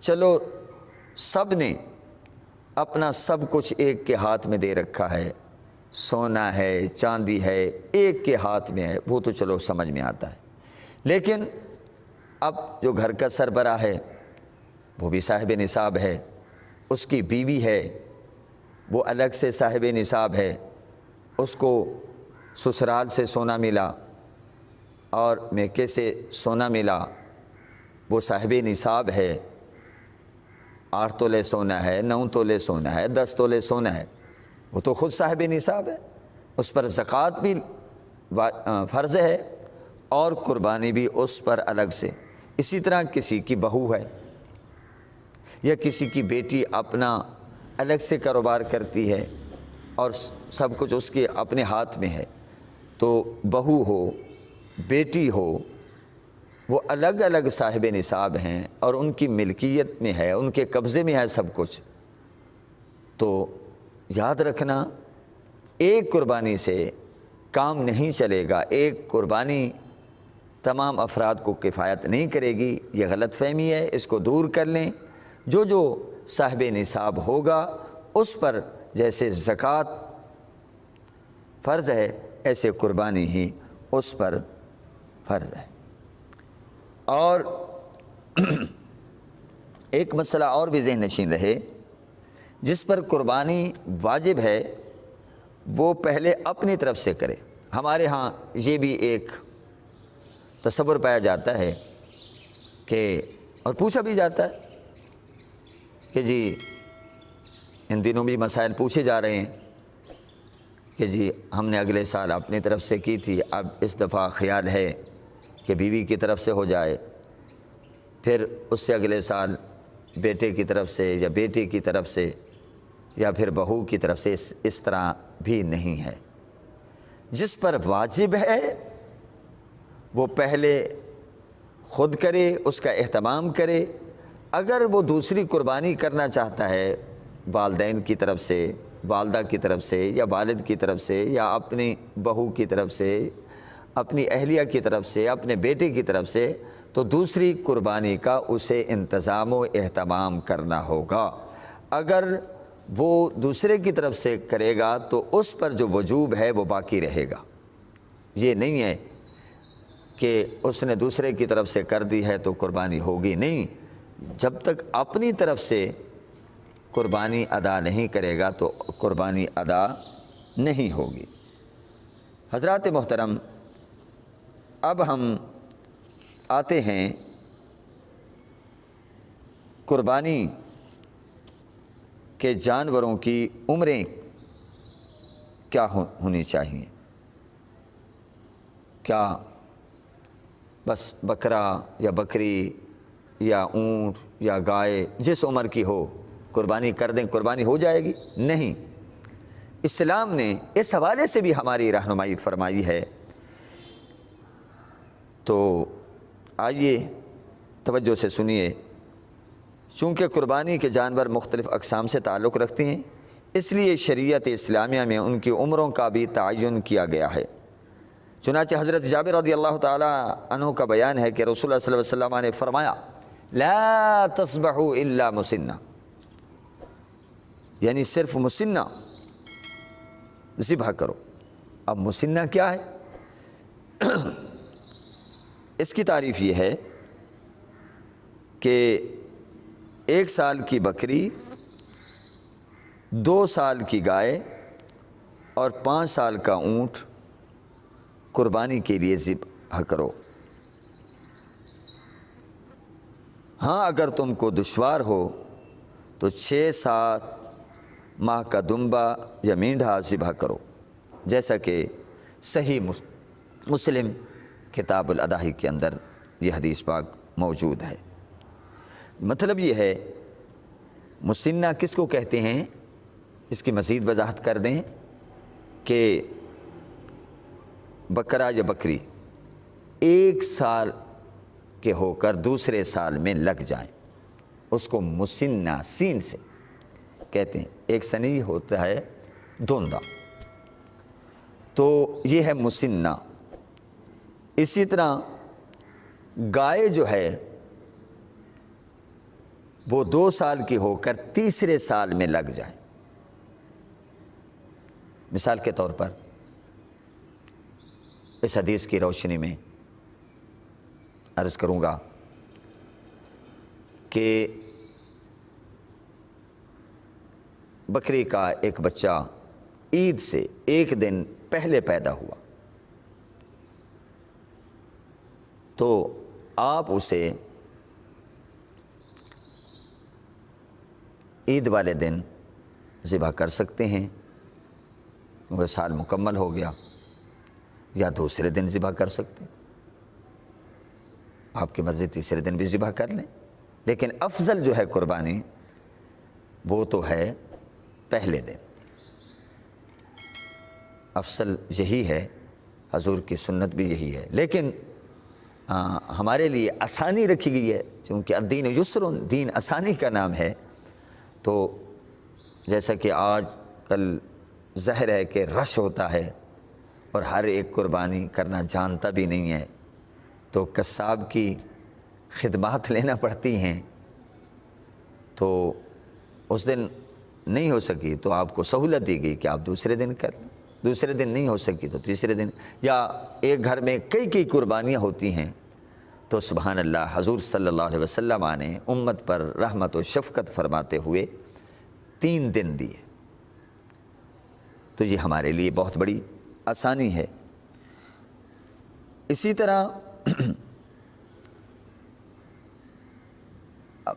چلو سب نے اپنا سب کچھ ایک کے ہاتھ میں دے رکھا ہے، سونا ہے، چاندی ہے، ایک کے ہاتھ میں ہے، وہ تو چلو سمجھ میں آتا ہے، لیکن اب جو گھر کا سربراہ ہے وہ بھی صاحب نصاب ہے، اس کی بیوی ہے وہ الگ سے صاحب نصاب ہے، اس کو سسرال سے سونا ملا اور میکے سے سونا ملا، وہ صاحب نصاب ہے، 8 تولے سونا ہے، 9 تولے سونا ہے، 10 تولے سونا ہے، وہ تو خود صاحب نصاب ہے، اس پر زکوٰۃ بھی فرض ہے اور قربانی بھی اس پر الگ سے۔ اسی طرح کسی کی بہو ہے یا کسی کی بیٹی اپنا الگ سے کاروبار کرتی ہے اور سب کچھ اس کے اپنے ہاتھ میں ہے، تو بہو ہو بیٹی ہو وہ الگ الگ صاحب نصاب ہیں اور ان کی ملکیت میں ہے، ان کے قبضے میں ہے سب کچھ۔ تو یاد رکھنا ایک قربانی سے کام نہیں چلے گا، ایک قربانی تمام افراد کو کفایت نہیں کرے گی، یہ غلط فہمی ہے، اس کو دور کر لیں۔ جو جو صاحب نصاب ہوگا اس پر جیسے زکوٰۃ فرض ہے ایسے قربانی ہی اس پر فرض ہے۔ اور ایک مسئلہ اور بھی ذہن نشین رہے، جس پر قربانی واجب ہے وہ پہلے اپنی طرف سے کرے۔ ہمارے ہاں یہ بھی ایک تصور پایا جاتا ہے کہ اور پوچھا بھی جاتا ہے کہ جی ان دنوں بھی مسائل پوچھے جا رہے ہیں کہ جی ہم نے اگلے سال اپنی طرف سے کی تھی، اب اس دفعہ خیال ہے کہ بیوی کی طرف سے ہو جائے، پھر اس سے اگلے سال بیٹے کی طرف سے یا بیٹی کی طرف سے یا پھر بہو کی طرف سے، اس طرح بھی نہیں ہے۔ جس پر واجب ہے وہ پہلے خود کرے، اس کا اہتمام کرے۔ اگر وہ دوسری قربانی کرنا چاہتا ہے والدین کی طرف سے، والدہ کی طرف سے یا والد کی طرف سے یا اپنی بہو کی طرف سے، اپنی اہلیہ کی طرف سے، اپنے بیٹے کی طرف سے، تو دوسری قربانی کا اسے انتظام و اہتمام کرنا ہوگا۔ اگر وہ دوسرے کی طرف سے کرے گا تو اس پر جو وجوب ہے وہ باقی رہے گا۔ یہ نہیں ہے کہ اس نے دوسرے کی طرف سے کر دی ہے تو قربانی ہوگی، نہیں، جب تک اپنی طرف سے قربانی ادا نہیں کرے گا تو قربانی ادا نہیں ہوگی۔ حضرات محترم، اب ہم آتے ہیں قربانی کے جانوروں کی عمریں کیا ہونی چاہیے۔ کیا بس بکرا یا بکری یا اونٹ یا گائے جس عمر کی ہو قربانی کر دیں قربانی ہو جائے گی؟ نہیں، اسلام نے اس حوالے سے بھی ہماری رہنمائی فرمائی ہے۔ تو آئیے توجہ سے سنیے، چونکہ قربانی کے جانور مختلف اقسام سے تعلق رکھتے ہیں، اس لیے شریعت اسلامیہ میں ان کی عمروں کا بھی تعین کیا گیا ہے۔ چنانچہ حضرت جابر رضی اللہ تعالی عنہ کا بیان ہے کہ رسول اللہ صلی اللہ علیہ وسلم نے فرمایا، لا تذبحوا الا مسنہ، یعنی صرف مسنہ ذبح کرو۔ اب مسنہ کیا ہے؟ اس کی تعریف یہ ہے کہ 1 سال کی بکری، 2 سال کی گائے اور 5 سال کا اونٹ قربانی کے لیے ذبح کرو۔ ہاں اگر تم کو دشوار ہو تو 6-7 ماہ کا دمبا یا مینڈھا ذبح کرو، جیسا کہ صحیح مسلم کتاب الاضحی کے اندر یہ حدیث پاک موجود ہے۔ مطلب یہ ہے مسنہ کس کو کہتے ہیں، اس کی مزید وضاحت کر دیں کہ بکرا یا بکری 1 سال کے ہو کر دوسرے سال میں لگ جائیں، اس کو مسنہ سین سے کہتے ہیں۔ ایک سنی ہوتا ہے دھوندا، تو یہ ہے مسنہ۔ اسی طرح گائے جو ہے وہ 2 سال کی ہو کر تیسرے سال میں لگ جائے۔ مثال کے طور پر اس حدیث کی روشنی میں عرض کروں گا کہ بکری کا ایک بچہ عید سے 1 دن پہلے پیدا ہوا، تو آپ اسے عید والے دن ذبح کر سکتے ہیں، وہ سال مکمل ہو گیا، یا دوسرے دن ذبح کر سکتے ہیں، آپ کی مرضی تیسرے دن بھی ذبح کر لیں، لیکن افضل جو ہے قربانی وہ تو ہے پہلے دن۔ افضل یہی ہے، حضور کی سنت بھی یہی ہے، لیکن ہمارے لیے آسانی رکھی گئی ہے، چونکہ الدین یسر، دین آسانی کا نام ہے، تو جیسا کہ آج کل ظاہر ہے کہ رش ہوتا ہے اور ہر ایک قربانی کرنا جانتا بھی نہیں ہے، تو قصاب کی خدمات لینا پڑتی ہیں، تو اس دن نہیں ہو سکی تو آپ کو سہولت دی گئی کہ آپ دوسرے دن کر لیں، دوسرے دن نہیں ہو سکی تو تیسرے دن، یا ایک گھر میں کئی قربانیاں ہوتی ہیں، تو سبحان اللہ، حضور صلی اللہ علیہ وسلم نے امت پر رحمت و شفقت فرماتے ہوئے 3 دن دیے، تو یہ ہمارے لیے بہت بڑی آسانی ہے۔ اسی طرح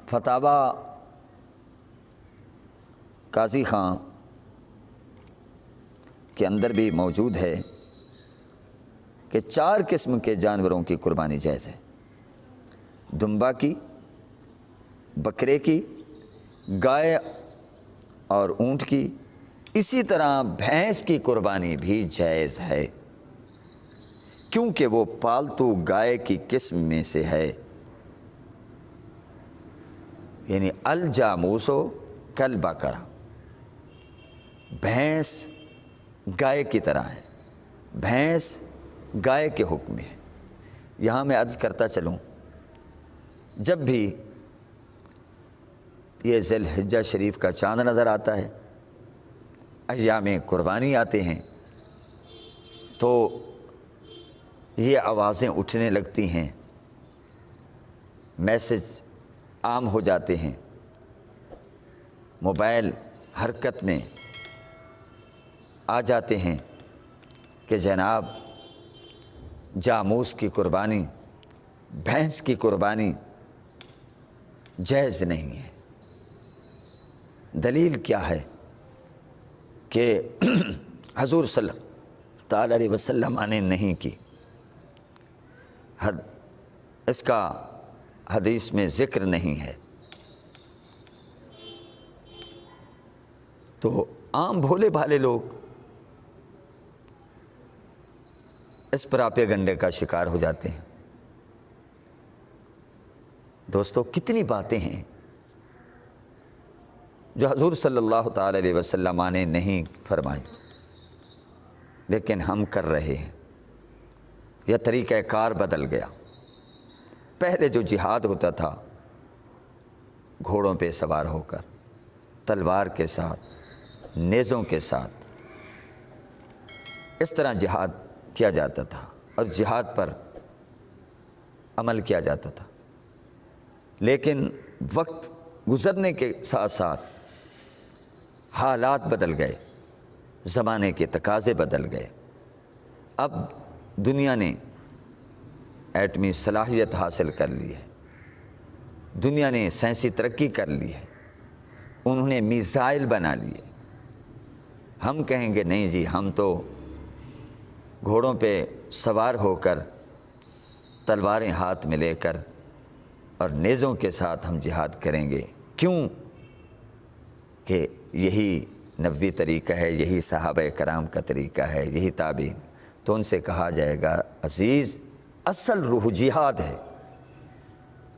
فتاوی قاضی خان کے اندر بھی موجود ہے کہ 4 قسم کے جانوروں کی قربانی جائز ہے، دمبا کی، بکرے کی، گائے اور اونٹ کی، اسی طرح بھینس کی قربانی بھی جائز ہے، کیونکہ وہ پالتو گائے کی قسم میں سے ہے، یعنی الجاموسو کالبقرہ، بھینس گائے کی طرح ہے، بھینس گائے کے حکم میں ہے۔ یہاں میں عرض کرتا چلوں، جب بھی یہ ذی الحجہ شریف کا چاند نظر آتا ہے، ایام قربانی آتے ہیں، تو یہ آوازیں اٹھنے لگتی ہیں، میسج عام ہو جاتے ہیں، موبائل حرکت میں آ جاتے ہیں کہ جناب جاموس کی قربانی، بھینس کی قربانی جائز نہیں ہے۔ دلیل کیا ہے کہ حضور صلی اللہ تعالی علیہ وسلم نے نہیں کی، اس کا حدیث میں ذکر نہیں ہے، تو عام بھولے بھالے لوگ اس پراپے گنڈے کا شکار ہو جاتے ہیں۔ دوستو، کتنی باتیں ہیں جو حضور صلی اللہ تعالی علیہ وسلم نے نہیں فرمائی، لیکن ہم کر رہے ہیں۔ یہ طریقہ کار بدل گیا۔ پہلے جو جہاد ہوتا تھا گھوڑوں پہ سوار ہو کر، تلوار کے ساتھ، نیزوں کے ساتھ، اس طرح جہاد کیا جاتا تھا اور جہاد پر عمل کیا جاتا تھا، لیکن وقت گزرنے کے ساتھ ساتھ حالات بدل گئے، زمانے کے تقاضے بدل گئے۔ اب دنیا نے ایٹمی صلاحیت حاصل کر لی ہے، دنیا نے سائنسی ترقی کر لی ہے، انہوں نے میزائل بنا لیے۔ ہم کہیں گے نہیں جی، ہم تو گھوڑوں پہ سوار ہو کر، تلواریں ہاتھ میں لے کر اور نیزوں کے ساتھ ہم جہاد کریں گے۔ کیوں؟ کہ یہی نبوی طریقہ ہے، یہی صحابہ کرام کا طریقہ ہے، یہی تابعین۔ تو ان سے کہا جائے گا عزیز، اصل روح جہاد ہے،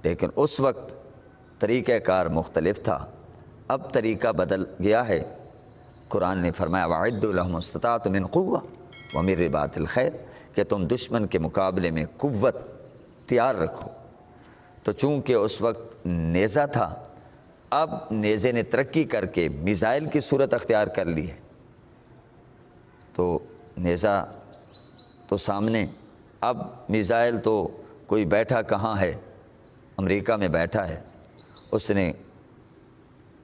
لیکن اس وقت طریقہ کار مختلف تھا، اب طریقہ بدل گیا ہے۔ قرآن نے فرمایا وَأَعِدُّوا لَهُمُ مَا اسْتَطَعْتُم مِّن قُوَّةٍ وَمِن رِّبَاطِ الْخَيْلِ، کہ تم دشمن کے مقابلے میں قوت تیار رکھو۔ تو چونکہ اس وقت نیزہ تھا، اب نیزے نے ترقی کر کے میزائل کی صورت اختیار کر لی ہے، تو نیزہ تو سامنے، اب میزائل تو کوئی بیٹھا کہاں ہے، امریکہ میں بیٹھا ہے، اس نے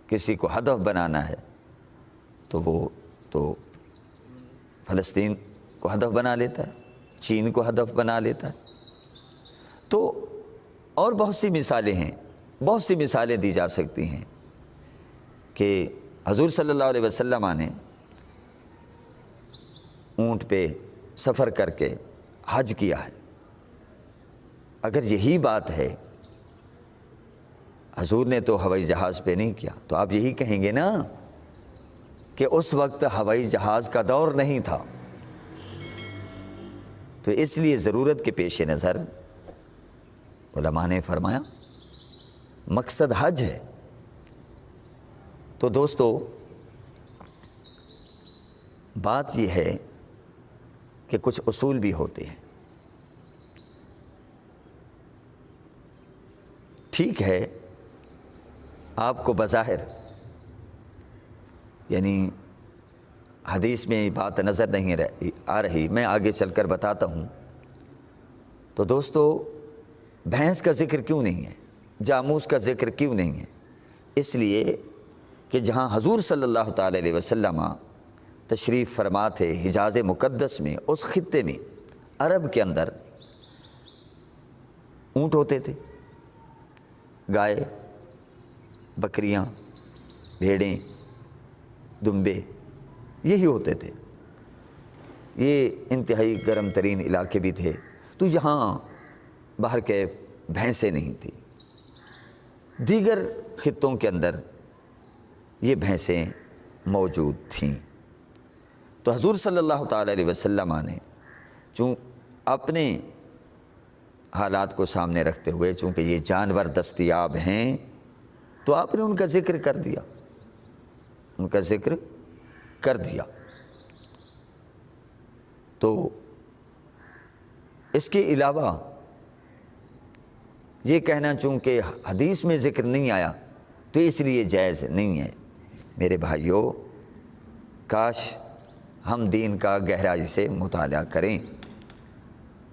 کسی کو ہدف بنانا ہے تو وہ تو فلسطین کو ہدف بنا لیتا ہے، چین کو ہدف بنا لیتا ہے۔ تو اور بہت سی مثالیں ہیں، بہت سی مثالیں دی جا سکتی ہیں کہ حضور صلی اللہ علیہ وسلم نے اونٹ پہ سفر کر کے حج کیا ہے۔ اگر یہی بات ہے، حضور نے تو ہوائی جہاز پہ نہیں کیا، تو آپ یہی کہیں گے نا کہ اس وقت ہوائی جہاز کا دور نہیں تھا۔ تو اس لیے ضرورت کے پیش نظر علماء نے فرمایا مقصد حج ہے۔ تو دوستو، بات یہ ہے کہ کچھ اصول بھی ہوتے ہیں۔ ٹھیک ہے، آپ کو بظاہر یعنی حدیث میں بات نظر نہیں آ رہی، میں آگے چل کر بتاتا ہوں۔ تو دوستو، بھینس کا ذکر کیوں نہیں ہے، جاموس کا ذکر کیوں نہیں ہے؟ اس لیے کہ جہاں حضور صلی اللہ تعالی علیہ وسلم تشریف فرما تھے، حجاز مقدس میں، اس خطے میں، عرب کے اندر اونٹ ہوتے تھے، گائے، بکریاں، بھیڑیں، دمبے، یہی ہوتے تھے۔ یہ انتہائی گرم ترین علاقے بھی تھے، تو یہاں باہر کے بھینسیں نہیں تھیں۔ دیگر خطوں کے اندر یہ بھینسیں موجود تھیں۔ تو حضور صلی اللہ تعالی علیہ وسلم نے اپنے حالات کو سامنے رکھتے ہوئے، چونکہ یہ جانور دستیاب ہیں، تو آپ نے ان کا ذکر کر دیا، ان کا ذکر کر دیا۔ تو اس کے علاوہ یہ کہنا چونکہ حدیث میں ذکر نہیں آیا تو اس لیے جائز نہیں ہے۔ میرے بھائیوں، کاش ہم دین کا گہرائی سے مطالعہ کریں۔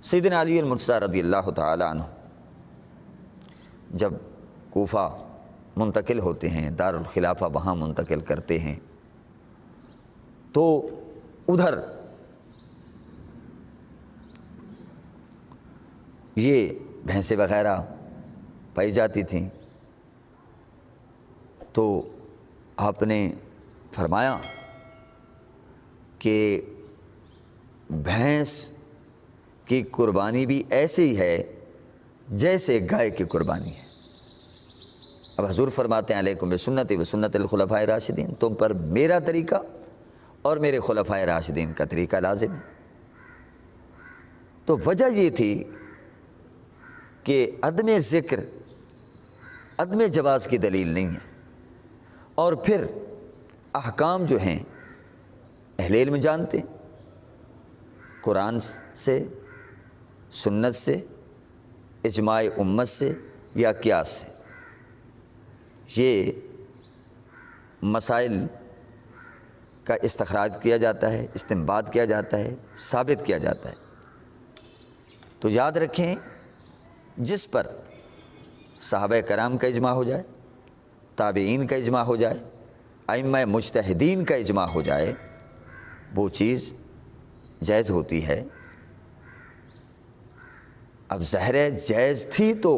سیدنا علی المرتضیٰ رضی اللہ تعالی عنہ جب کوفہ منتقل ہوتے ہیں، دارالخلافہ وہاں منتقل کرتے ہیں، تو ادھر یہ بھینسیں وغیرہ پائی جاتی تھیں۔ تو آپ نے فرمایا کہ بھینس کی قربانی بھی ایسے ہی ہے جیسے گائے کی قربانی ہے۔ اب حضور فرماتے ہیں علیکم بسنتی و سنت الخلفاء راشدین، تم پر میرا طریقہ اور میرے خلفائے راشدین کا طریقہ لازم ہے۔ تو وجہ یہ تھی کہ عدم ذکر عدم جواز کی دلیل نہیں ہے، اور پھر احکام جو ہیں اہل علم جانتے ہیں، قرآن سے، سنت سے، اجماع امت سے یا قیاس سے، یہ مسائل کا استخراج کیا جاتا ہے، استنباط کیا جاتا ہے، ثابت کیا جاتا ہے۔ تو یاد رکھیں، جس پر صحابہ کرام کا اجماع ہو جائے، تابعین کا اجماع ہو جائے، ائمہ مجتہدین کا اجماع ہو جائے، وہ چیز جائز ہوتی ہے۔ اب ظاہر ہے جائز تھی تو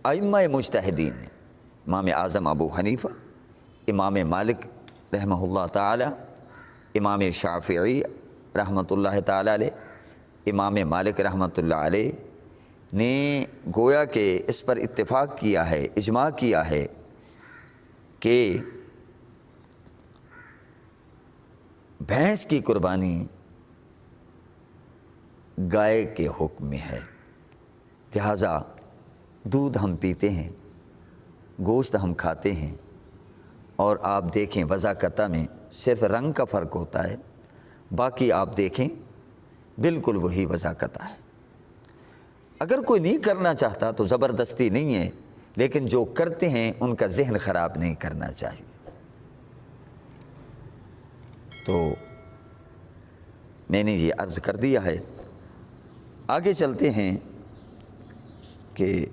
ائمہ مجتہدین نے، امام اعظم ابو حنیفہ، امام مالک رحمہ اللہ تعالی، امام شافعی رحمۃ اللہ تعالی علیہ، امام مالک رحمۃ اللہ علیہ نے گویا کہ اس پر اتفاق کیا ہے، اجماع کیا ہے کہ بھینس کی قربانی گائے کے حکم میں ہے، لہٰذا دودھ ہم پیتے ہیں، گوشت ہم کھاتے ہیں، اور آپ دیکھیں وضاقتہ میں صرف رنگ کا فرق ہوتا ہے، باقی آپ دیکھیں بالکل وہی وضاقتہ ہے۔ اگر کوئی نہیں کرنا چاہتا تو زبردستی نہیں ہے، لیکن جو کرتے ہیں ان کا ذہن خراب نہیں کرنا چاہیے۔ تو میں نے یہ عرض کر دیا ہے، آگے چلتے ہیں کہ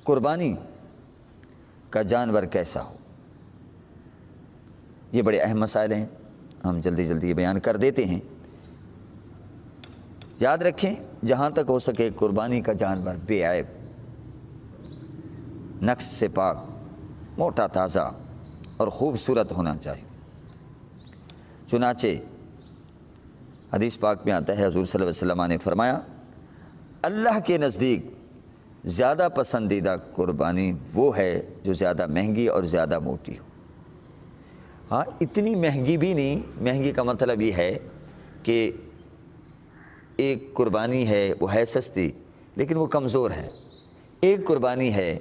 قربانی کا جانور کیسا ہو۔ یہ بڑے اہم مسائل ہیں، ہم جلدی جلدی بیان کر دیتے ہیں۔ یاد رکھیں، جہاں تک ہو سکے قربانی کا جانور بے عیب، نقص سے پاک، موٹا تازہ اور خوبصورت ہونا چاہیے۔ چنانچہ حدیث پاک میں آتا ہے، حضور صلی اللہ علیہ وسلم نے فرمایا، اللہ کے نزدیک زیادہ پسندیدہ قربانی وہ ہے جو زیادہ مہنگی اور زیادہ موٹی ہو۔ ہاں، اتنی مہنگی بھی نہیں، مہنگی کا مطلب یہ ہے کہ ایک قربانی ہے وہ ہے سستی لیکن وہ کمزور ہے، ایک قربانی ہے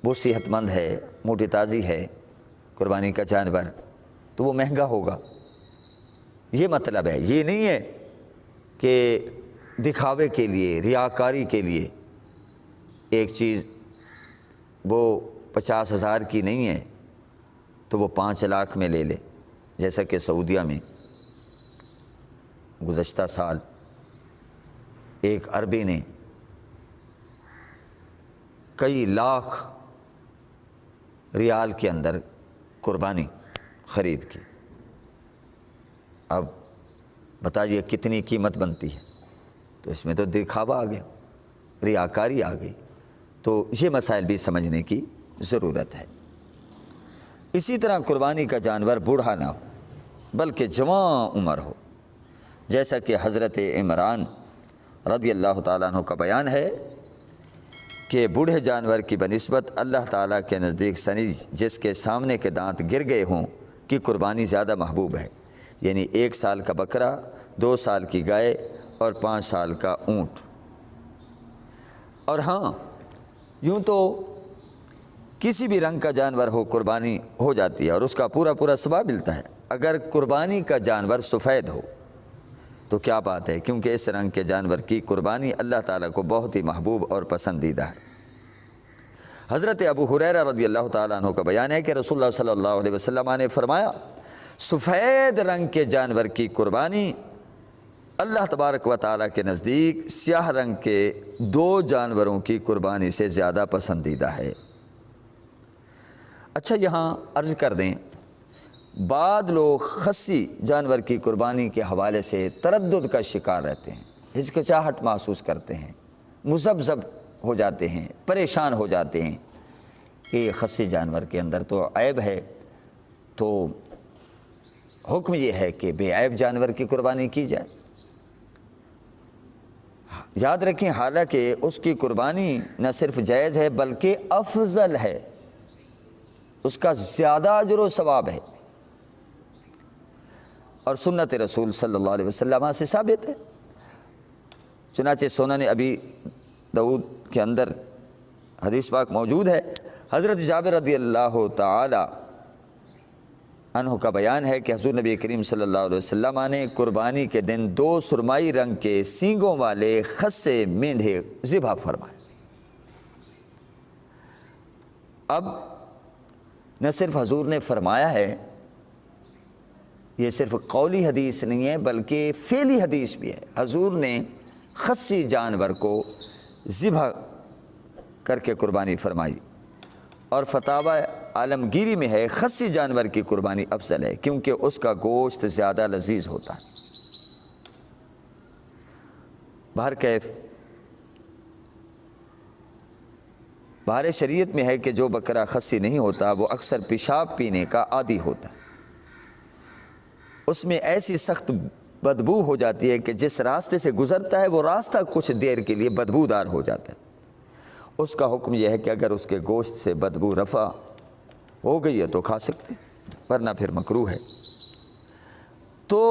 وہ صحت مند ہے، موٹی تازی ہے قربانی کا جانور، تو وہ مہنگا ہوگا۔ یہ مطلب ہے، یہ نہیں ہے کہ دکھاوے کے لیے، ریاکاری کے لیے ایک چیز وہ 50,000 کی نہیں ہے تو وہ 5 لاکھ میں لے لے، جیسا کہ سعودیہ میں گزشتہ سال ایک عربی نے کئی لاکھ ریال کے اندر قربانی خرید کی۔ اب بتائیے کتنی قیمت بنتی ہے، تو اس میں تو دکھاوا آ گیا، ریاکاری آ گئی۔ تو یہ مسائل بھی سمجھنے کی ضرورت ہے۔ اسی طرح قربانی کا جانور بوڑھا نہ ہو بلکہ جوان عمر ہو، جیسا کہ حضرت عمران رضی اللہ تعالیٰ عنہ کا بیان ہے کہ بوڑھے جانور کی بنسبت اللہ تعالیٰ کے نزدیک سنی جس کے سامنے کے دانت گر گئے ہوں کی قربانی زیادہ محبوب ہے، یعنی 1 سال کا بکرا، 2 سال کی گائے اور 5 سال کا اونٹ۔ اور ہاں، یوں تو کسی بھی رنگ کا جانور ہو قربانی ہو جاتی ہے اور اس کا پورا پورا ثواب ملتا ہے۔ اگر قربانی کا جانور سفید ہو تو کیا بات ہے، کیونکہ اس رنگ کے جانور کی قربانی اللہ تعالیٰ کو بہت ہی محبوب اور پسندیدہ ہے۔ حضرت ابو ہریرہ رضی اللہ تعالیٰ عنہ کا بیان ہے کہ رسول اللہ صلی اللہ علیہ وسلم نے فرمایا، سفید رنگ کے جانور کی قربانی اللہ تبارک و تعالیٰ کے نزدیک سیاہ رنگ کے 2 جانوروں کی قربانی سے زیادہ پسندیدہ ہے۔ اچھا، یہاں عرض کر دیں، بعض لوگ خصی جانور کی قربانی کے حوالے سے تردد کا شکار رہتے ہیں، ہچکچاہٹ محسوس کرتے ہیں، مذبذب ہو جاتے ہیں، پریشان ہو جاتے ہیں کہ خصی جانور کے اندر تو عیب ہے، تو حکم یہ ہے کہ بے عیب جانور کی قربانی کی جائے۔ یاد رکھیں، حالانکہ اس کی قربانی نہ صرف جائز ہے بلکہ افضل ہے، اس کا زیادہ اجر و ثواب ہے، اور سنت رسول صلی اللہ علیہ وسلم سے ثابت ہے۔ چنانچہ سنن ابی داؤد کے اندر حدیث پاک موجود ہے، حضرت جابر رضی اللہ تعالی عنہ کا بیان ہے کہ حضور نبی کریم صلی اللہ علیہ وسلم نے قربانی کے دن 2 سرمائی رنگ کے سینگوں والے خصے مینڈھے ذبح فرمائے۔ اب نہ صرف حضور نے فرمایا ہے، یہ صرف قولی حدیث نہیں ہے بلکہ فعلی حدیث بھی ہے۔ حضور نے خصی جانور کو ذبح کر کے قربانی فرمائی، اور فتاوی عالمگیری میں ہے خصی جانور کی قربانی افضل ہے کیونکہ اس کا گوشت زیادہ لذیذ ہوتا ہے۔ بہرکیف بہر شریعت میں ہے کہ جو بکرا خصی نہیں ہوتا وہ اکثر پیشاب پینے کا عادی ہوتا ہے، اس میں ایسی سخت بدبو ہو جاتی ہے کہ جس راستے سے گزرتا ہے وہ راستہ کچھ دیر کے لیے بدبودار ہو جاتا ہے۔ اس کا حکم یہ ہے کہ اگر اس کے گوشت سے بدبو رفع ہو گئی ہے تو کھا سکتے، ورنہ پھر مکروہ ہے۔ تو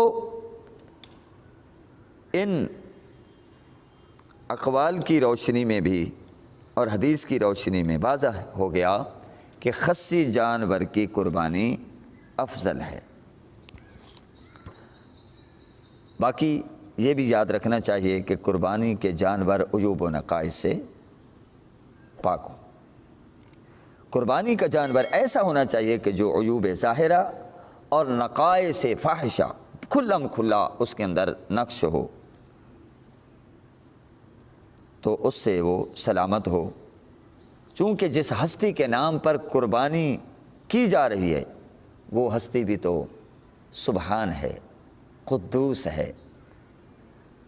ان اقوال کی روشنی میں بھی اور حدیث کی روشنی میں واضح ہو گیا کہ خصی جانور کی قربانی افضل ہے۔ باقی یہ بھی یاد رکھنا چاہیے کہ قربانی کے جانور عیوب و نقائص سے پاک ہو۔ قربانی کا جانور ایسا ہونا چاہیے کہ جو عیوب ظاہرہ اور نقائص فاحشہ کھلم کھلا اس کے اندر نقش ہو تو اس سے وہ سلامت ہو، چونکہ جس ہستی کے نام پر قربانی کی جا رہی ہے وہ ہستی بھی تو سبحان ہے، قدوس ہے،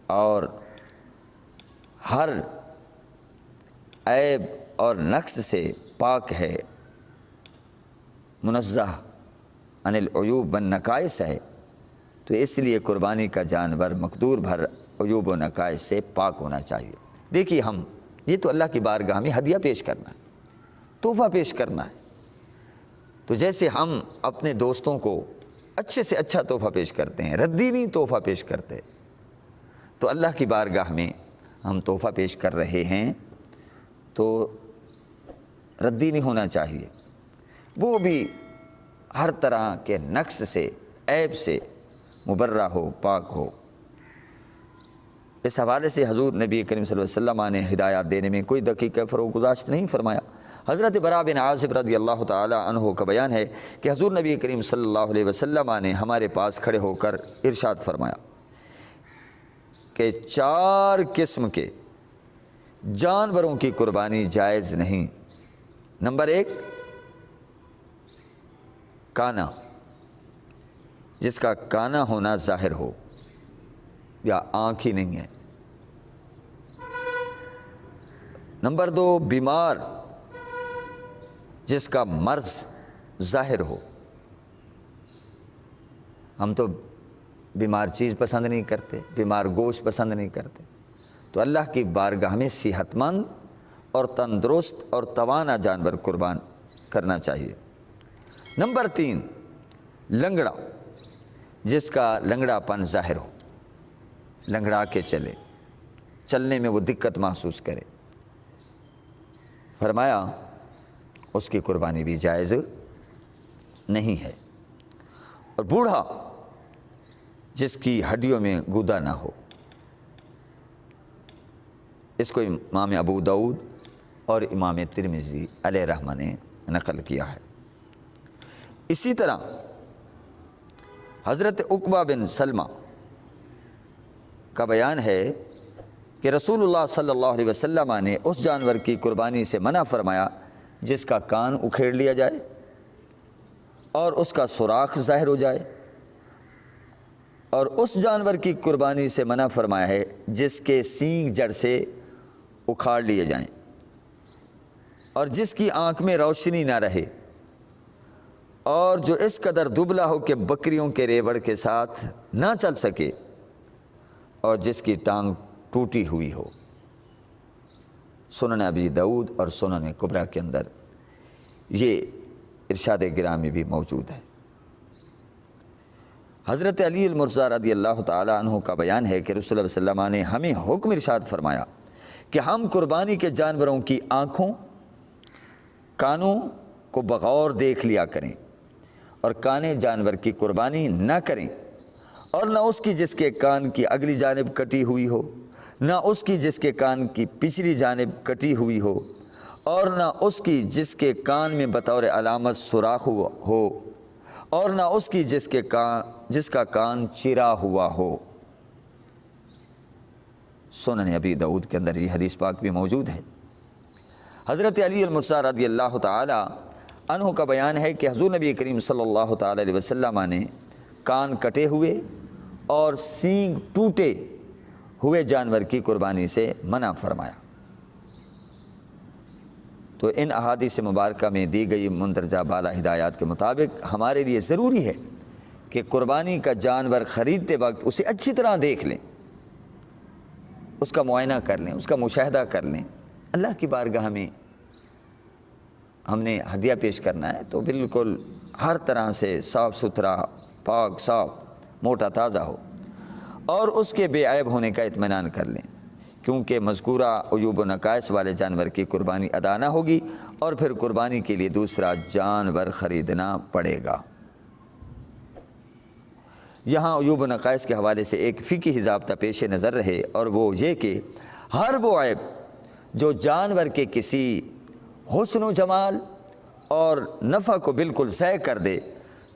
اور ہر عیب اور نقص سے پاک ہے، منزہ عن العیوب والنقائص ہے۔ تو اس لیے قربانی کا جانور مقدور بھر عیوب و نقائص سے پاک ہونا چاہیے۔ دیکھیے ہم یہ تو اللہ کی بارگاہ میں ہدیہ پیش کرنا ہے، تحفہ پیش کرنا ہے، تو جیسے ہم اپنے دوستوں کو اچھے سے اچھا تحفہ پیش کرتے ہیں، ردی نہیں تحفہ پیش کرتے، تو اللہ کی بارگاہ میں ہم تحفہ پیش کر رہے ہیں تو ردی نہیں ہونا چاہیے، وہ بھی ہر طرح کے نقص سے عیب سے مبرہ ہو، پاک ہو۔ اس حوالے سے حضور نبی کریم صلی اللہ علیہ وسلم نے ہدایات دینے میں کوئی دقیقہ فروگزاشت نہیں فرمایا۔ حضرت براء بن عازب رضی اللہ تعالی عنہ کا بیان ہے کہ حضور نبی کریم صلی اللہ علیہ وسلم نے ہمارے پاس کھڑے ہو کر ارشاد فرمایا کہ 4 قسم کے جانوروں کی قربانی جائز نہیں۔ نمبر 1، کانا، جس کا کانا ہونا ظاہر ہو یا آنکھ ہی نہیں ہے۔ نمبر 2، بیمار، جس کا مرض ظاہر ہو۔ ہم تو بیمار چیز پسند نہیں کرتے، بیمار گوشت پسند نہیں کرتے، تو اللہ کی بارگاہ میں صحت مند اور تندرست اور توانا جانور قربان کرنا چاہیے۔ نمبر 3، لنگڑا، جس کا لنگڑا پن ظاہر ہو، لنگڑا کے چلے، چلنے میں وہ دقت محسوس کرے، فرمایا اس کی قربانی بھی جائز نہیں ہے۔ اور بوڑھا، جس کی ہڈیوں میں گودا نہ ہو، اس کو امام ابو داؤد اور امام ترمذی علیہ رحمہ نے نقل کیا ہے۔ اسی طرح حضرت عقبہ بن سلمہ کا بیان ہے کہ رسول اللہ صلی اللہ علیہ وسلم نے اس جانور کی قربانی سے منع فرمایا جس کا کان اکھیڑ لیا جائے اور اس کا سوراخ ظاہر ہو جائے، اور اس جانور کی قربانی سے منع فرمایا ہے جس کے سینگ جڑ سے اکھاڑ لیے جائیں اور جس کی آنکھ میں روشنی نہ رہے، اور جو اس قدر دبلا ہو کہ بکریوں کے ریوڑ کے ساتھ نہ چل سکے، اور جس کی ٹانگ ٹوٹی ہوئی ہو۔ سنن ابی داؤد اور سنن کبریٰ کے اندر یہ ارشاد گرامی بھی موجود ہے۔ حضرت علی المرضی رضی اللہ تعالی عنہ کا بیان ہے کہ رسول اللہ صلی اللہ علیہ وسلم نے ہمیں حکم ارشاد فرمایا کہ ہم قربانی کے جانوروں کی آنکھوں، کانوں کو بغور دیکھ لیا کریں، اور کانے جانور کی قربانی نہ کریں، اور نہ اس کی جس کے کان کی اگلی جانب کٹی ہوئی ہو، نہ اس کی جس کے کان کی پچھلی جانب کٹی ہوئی ہو، اور نہ اس کی جس کے کان میں بطور علامت سوراخ ہو، اور نہ اس کی جس کا کان چرا ہوا ہو۔ سنن ابی داؤد کے اندر یہ حدیث پاک بھی موجود ہے۔ حضرت علی المرتضیٰ رضی اللہ تعالی عنہ کا بیان ہے کہ حضور نبی کریم صلی اللہ تعالی علیہ وسلم نے کان کٹے ہوئے اور سینگ ٹوٹے ہوئے جانور کی قربانی سے منع فرمایا۔ تو ان احادیث مبارکہ میں دی گئی مندرجہ بالا ہدایات کے مطابق ہمارے لیے ضروری ہے کہ قربانی کا جانور خریدتے وقت اسے اچھی طرح دیکھ لیں، اس کا معائنہ کر لیں، اس کا مشاہدہ کر لیں۔ اللہ کی بارگاہ میں ہم نے ہدیہ پیش کرنا ہے تو بالکل ہر طرح سے صاف ستھرا، پاک صاف، موٹا تازہ ہو، اور اس کے بے عیب ہونے کا اطمینان کر لیں، کیونکہ مذکورہ عیوب و نقائص والے جانور کی قربانی ادا نہ ہوگی اور پھر قربانی کے لیے دوسرا جانور خریدنا پڑے گا۔ یہاں عیوب و نقائص کے حوالے سے ایک فقہی ضابطہ پیش نظر رہے، اور وہ یہ کہ ہر وہ عیب جو جانور کے کسی حسن و جمال اور نفع کو بالکل ضائع کر دے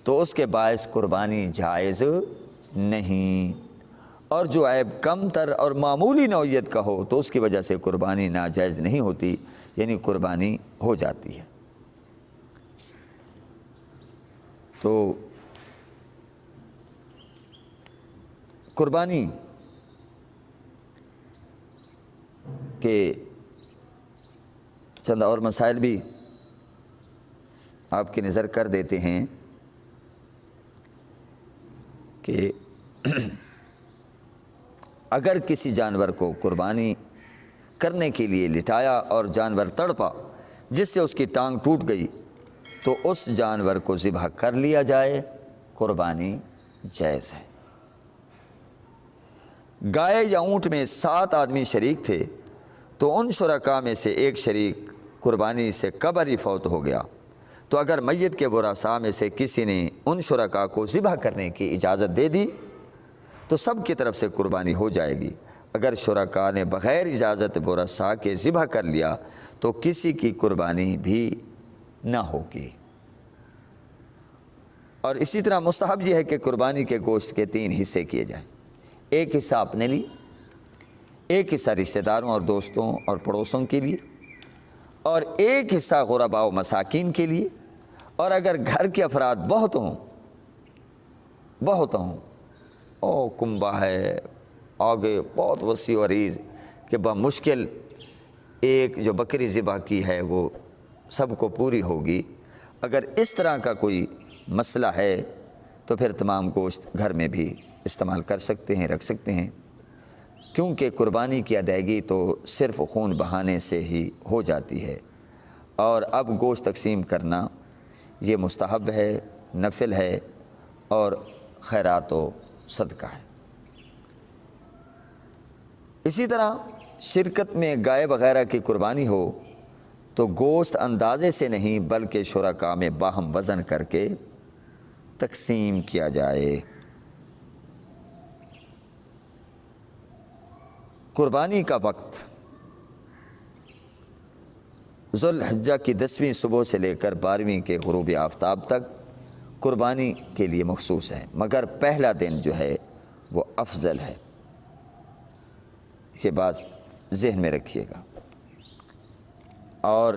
تو اس کے باعث قربانی جائز نہیں، اور جو عیب کم تر اور معمولی نوعیت کا ہو تو اس کی وجہ سے قربانی ناجائز نہیں ہوتی، یعنی قربانی ہو جاتی ہے۔ تو قربانی کے چند اور مسائل بھی آپ کی نظر کر دیتے ہیں کہ اگر کسی جانور کو قربانی کرنے کے لیے لٹایا اور جانور تڑپا جس سے اس کی ٹانگ ٹوٹ گئی تو اس جانور کو ذبح کر لیا جائے، قربانی جائز ہے۔ گائے یا اونٹ میں 7 آدمی شریک تھے تو ان شرکاء میں سے ایک شریک قربانی سے قبل ہی فوت ہو گیا، تو اگر میت کے ورثاء میں سے کسی نے ان شرکاء کو ذبح کرنے کی اجازت دے دی تو سب کی طرف سے قربانی ہو جائے گی۔ اگر شرکاء نے بغیر اجازت ورثاء کے ذبح کر لیا تو کسی کی قربانی بھی نہ ہوگی۔ اور اسی طرح مستحب یہ ہے کہ قربانی کے گوشت کے 3 حصے کیے جائیں، ایک حصہ اپنے لیے، ایک حصہ رشتہ داروں اور دوستوں اور پڑوسوں کے لیے، اور ایک حصہ غرباء و مساکین کے لیے۔ اور اگر گھر کے افراد بہت ہوں او کنبہ ہے آگے بہت وسیع و عریض کہ بمشکل ایک جو بکری ذبح کی ہے وہ سب کو پوری ہوگی، اگر اس طرح کا کوئی مسئلہ ہے تو پھر تمام گوشت گھر میں بھی استعمال کر سکتے ہیں، رکھ سکتے ہیں، کیونکہ قربانی کی ادائیگی تو صرف خون بہانے سے ہی ہو جاتی ہے، اور اب گوشت تقسیم کرنا یہ مستحب ہے، نفل ہے اور خیرات و صدقہ ہے۔ اسی طرح شرکت میں گائے وغیرہ کی قربانی ہو تو گوشت اندازے سے نہیں بلکہ شرکاء میں باہم وزن کر کے تقسیم کیا جائے۔ قربانی کا وقت ذو الحجہ کی 10ویں صبح سے لے کر 12ویں کے غروب آفتاب تک قربانی کے لیے مخصوص ہے، مگر پہلا دن جو ہے وہ افضل ہے، یہ بات ذہن میں رکھیے گا۔ اور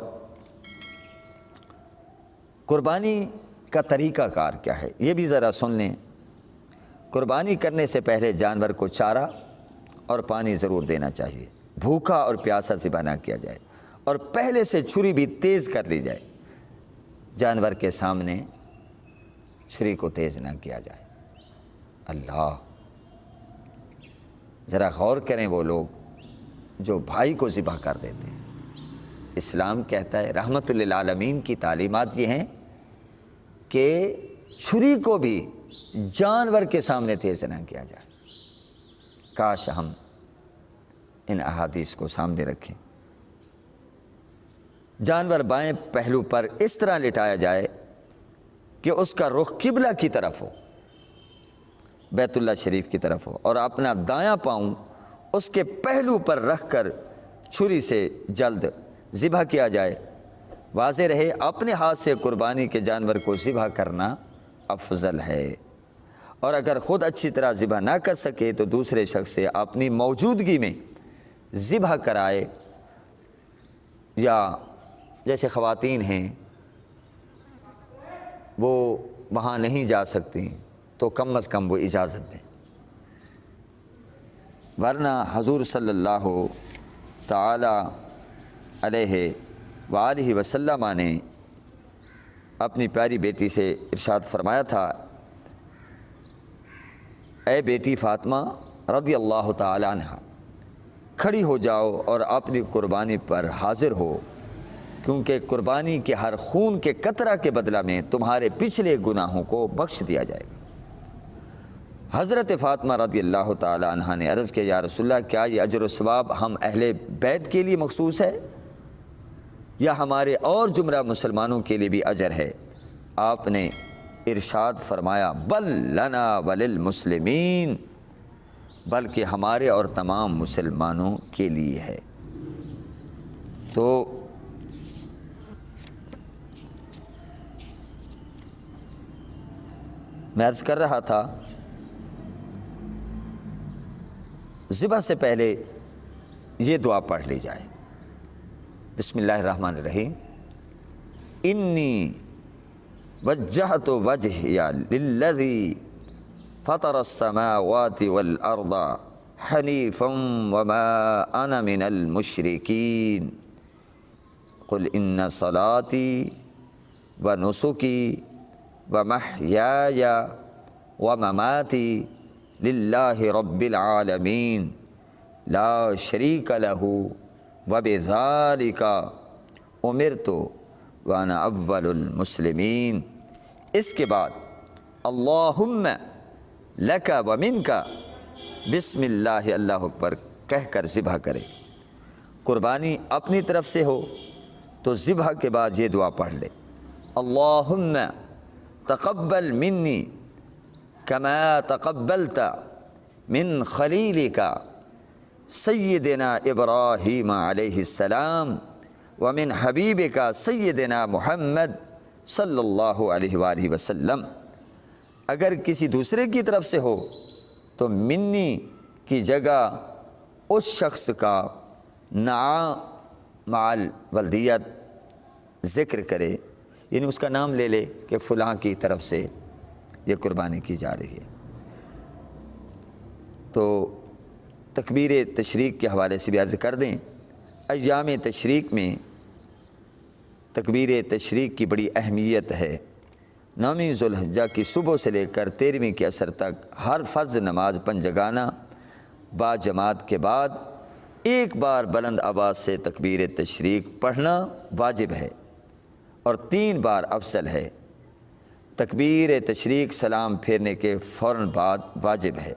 قربانی کا طریقہ کار کیا ہے یہ بھی ذرا سن لیں۔ قربانی کرنے سے پہلے جانور کو چارہ اور پانی ضرور دینا چاہیے، بھوکا اور پیاسا ذبح نہ کیا جائے، اور پہلے سے چھری بھی تیز کر لی جائے، جانور کے سامنے چھری کو تیز نہ کیا جائے۔ اللہ، ذرا غور کریں وہ لوگ جو بھائی کو ذبح کر دیتے ہیں۔ اسلام کہتا ہے، رحمت للعالمین کی تعلیمات یہ ہیں کہ چھری کو بھی جانور کے سامنے تیز نہ کیا جائے۔ کاش ہم ان احادیث کو سامنے رکھیں۔ جانور بائیں پہلو پر اس طرح لٹایا جائے کہ اس کا رخ قبلہ کی طرف ہو، بیت اللہ شریف کی طرف ہو، اور اپنا دایاں پاؤں اس کے پہلو پر رکھ کر چھری سے جلد ذبح کیا جائے، واضح رہے اپنے ہاتھ سے قربانی کے جانور کو ذبح کرنا افضل ہے، اور اگر خود اچھی طرح ذبح نہ کر سکے تو دوسرے شخص سے اپنی موجودگی میں ذبح کرائے، یا جیسے خواتین ہیں وہ وہاں نہیں جا سکتی تو کم از کم وہ اجازت دیں، ورنہ حضور صلی اللہ تعالی علیہ وآلہ وسلم نے اپنی پیاری بیٹی سے ارشاد فرمایا تھا، اے بیٹی فاطمہ رضی اللہ تعالی عنہ، کھڑی ہو جاؤ اور اپنی قربانی پر حاضر ہو، کیونکہ قربانی کے ہر خون کے قطرہ کے بدلہ میں تمہارے پچھلے گناہوں کو بخش دیا جائے گا۔ حضرت فاطمہ رضی اللہ تعالی عنہ نے عرض کیا، یا رسول اللہ، کیا یہ اجر و ثواب ہم اہل بیت کے لیے مخصوص ہے یا ہمارے اور زمرہ مسلمانوں کے لیے بھی اجر ہے؟ آپ نے ارشاد فرمایا، بل لنا وللمسلمین، بلکہ ہمارے اور تمام مسلمانوں کے لیے ہے۔ تو میں عرض کر رہا تھا، ذبح سے پہلے یہ دعا پڑھ لی جائے، بسم اللہ الرحمن الرحیم، انی وجہت وجہی للذی فطر السماوات والارض حنیفا وما انا من المشرکین، قل ان صلاتی ونسکی ومحیای ومماتی للہ رب العالمین لا شریک لہ وبذالک امرت وانا اول المسلمین۔ اس کے بعد اللہم لک ومنک بسم اللہ اللہ اکبر کہہ کر ذبح کرے۔ قربانی اپنی طرف سے ہو تو ذبح کے بعد یہ دعا پڑھ لے، اللہم تقبل منی کما تقبلت من خلیلک سیدنا ابراہیم علیہ السلام ومن حبیبک سیدنا محمد صلی اللہ علیہ وآلہ وسلم۔ اگر کسی دوسرے کی طرف سے ہو تو منی کی جگہ اس شخص کا نعا مع الولدیت ذکر کرے، یعنی اس کا نام لے لے کہ فلاں کی طرف سے یہ قربانی کی جا رہی ہے۔ تو تکبیر تشریق کے حوالے سے بھی عرض کر دیں، ایام تشریق میں تکبیر تشریق کی بڑی اہمیت ہے۔ 9ویں ذوالحجہ کی صبح سے لے کر 13ویں کے عصر تک ہر فرض نماز پنجگانہ با جماعت کے بعد ایک بار بلند آواز سے تکبیر تشریق پڑھنا واجب ہے، اور 3 بار افضل ہے۔ تکبیر تشریق سلام پھیرنے کے فوراً بعد واجب ہے۔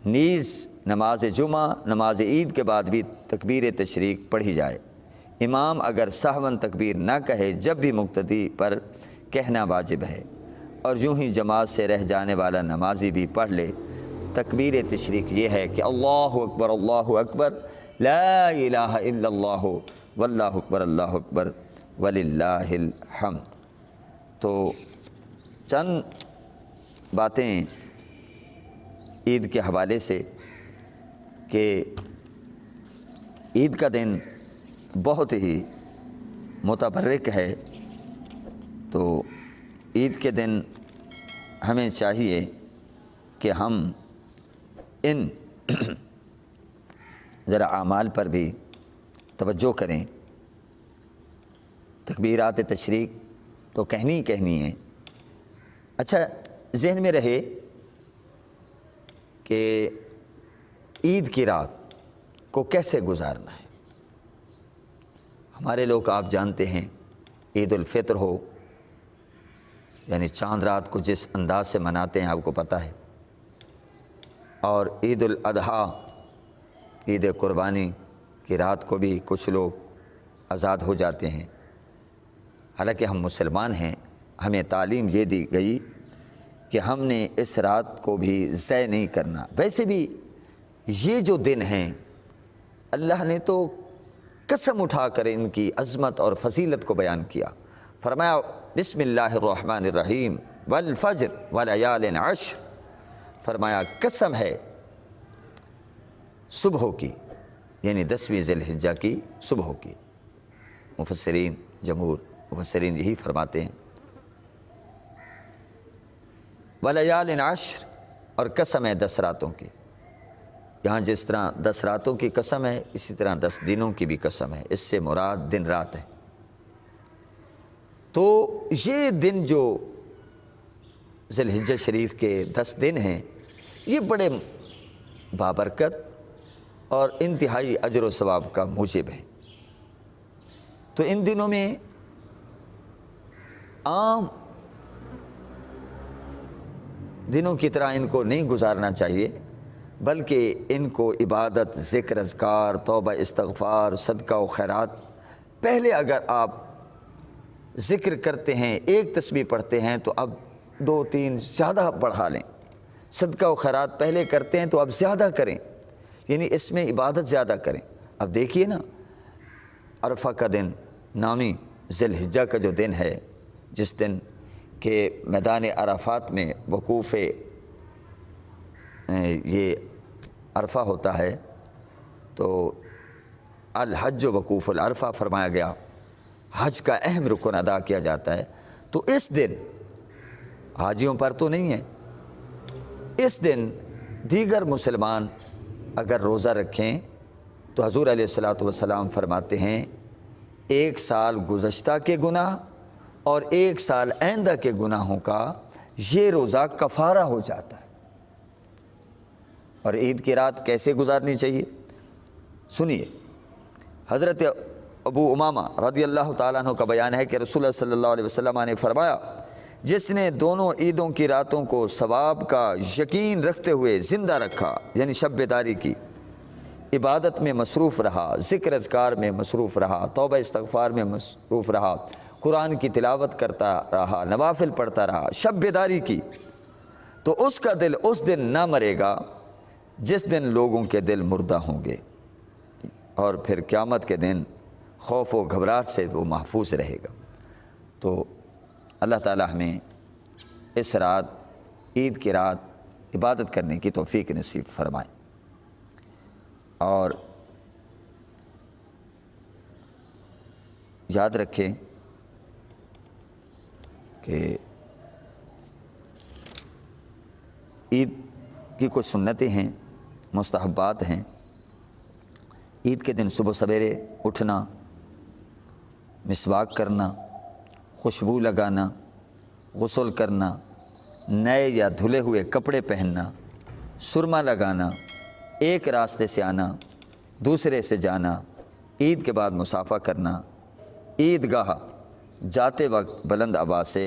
نیز نماز جمعہ، نماز عید کے بعد بھی تکبیر تشریق پڑھی جائے۔ امام اگر سہواً تکبیر نہ کہے جب بھی مقتدی پر کہنا واجب ہے، اور یوں ہی جماعت سے رہ جانے والا نمازی بھی پڑھ لے۔ تکبیر تشریق یہ ہے کہ اللہ اکبر لا الہ الا اللہ واللہ اکبر وللہ الحمد۔ تو چند باتیں عید کے حوالے سے کہ عید کا دن بہت ہی متبرک ہے، تو عید کے دن ہمیں چاہیے کہ ہم ان ذرا اعمال پر بھی توجہ کریں۔ تکبیرات تشریق تو کہنی ہیں۔ اچھا ذہن میں رہے کہ عید کی رات کو کیسے گزارنا ہے۔ ہمارے لوگ آپ جانتے ہیں، عید الفطر ہو یعنی چاند رات کو جس انداز سے مناتے ہیں آپ کو پتہ ہے، اور عید الاضحیٰ عید قربانی کی رات کو بھی کچھ لوگ آزاد ہو جاتے ہیں۔ حالانکہ ہم مسلمان ہیں، ہمیں تعلیم یہ دی گئی کہ ہم نے اس رات کو بھی ضائع نہیں کرنا۔ ویسے بھی یہ جو دن ہیں اللہ نے تو قسم اٹھا کر ان کی عظمت اور فضیلت کو بیان کیا۔ فرمایا بسم اللہ الرحمن الرحیم والفجر ولیال عشر، فرمایا قسم ہے صبح کی، یعنی 10ویں ذی الحجہ کی صبح کی۔ مفسرین، جمہور مفسرین یہی فرماتے ہیں۔ ولیال عشر، اور قسم ہے 10 راتوں کی۔ یہاں جس طرح 10 راتوں کی قسم ہے، اسی طرح 10 دنوں کی بھی قسم ہے، اس سے مراد دن رات ہے۔ تو یہ دن جو ذی الحجہ شریف کے 10 دن ہیں، یہ بڑے بابرکت اور انتہائی اجر و ثواب کا موجب ہیں۔ تو ان دنوں میں عام دنوں کی طرح ان کو نہیں گزارنا چاہیے، بلکہ ان کو عبادت، ذکر، اذکار، توبہ، استغفار، صدقہ و خیرات، پہلے اگر آپ ذکر کرتے ہیں، ایک تسبیح پڑھتے ہیں تو اب 2 3 زیادہ بڑھا لیں۔ صدقہ و خیرات پہلے کرتے ہیں تو اب زیادہ کریں، یعنی اس میں عبادت زیادہ کریں۔ اب دیکھیے نا، عرفہ کا دن، نامی ذی الحجہ کا جو دن ہے، جس دن کہ میدان عرفات میں وقوف یہ عرفہ ہوتا ہے، تو الحج وقوف العرفہ فرمایا گیا، حج کا اہم رکن ادا کیا جاتا ہے۔ تو اس دن حاجیوں پر تو نہیں ہے، اس دن دیگر مسلمان اگر روزہ رکھیں تو حضور علیہ الصلوۃ والسلام فرماتے ہیں 1 سال گزشتہ کے گناہ اور 1 سال آئندہ کے گناہوں کا یہ روزہ کفارہ ہو جاتا ہے۔ اور عید کی رات کیسے گزارنی چاہیے؟ سنیے، حضرت ابو امامہ رضی اللہ تعالیٰ عنہ کا بیان ہے کہ رسول اللہ صلی اللہ علیہ وسلم نے فرمایا، جس نے دونوں عیدوں کی راتوں کو ثواب کا یقین رکھتے ہوئے زندہ رکھا، یعنی شب بیداری کی، عبادت میں مصروف رہا، ذکر اذکار میں مصروف رہا، توبہ استغفار میں مصروف رہا، قرآن کی تلاوت کرتا رہا، نوافل پڑھتا رہا، شب بیداری کی، تو اس کا دل اس دن نہ مرے گا جس دن لوگوں کے دل مردہ ہوں گے، اور پھر قیامت کے دن خوف و گھبراہٹ سے وہ محفوظ رہے گا۔ تو اللہ تعالیٰ ہمیں اس رات، عید کی رات، عبادت کرنے کی توفیق نصیب فرمائے۔ اور یاد رکھیں کہ عید کی کچھ سنتیں ہیں، مستحبات ہیں۔ عید کے دن صبح سویرے اٹھنا، مسواک کرنا، خوشبو لگانا، غسل کرنا، نئے یا دھلے ہوئے کپڑے پہننا، سرما لگانا، ایک راستے سے آنا، دوسرے سے جانا، عید کے بعد مصافحہ کرنا، عیدگاہ جاتے وقت بلند آواز سے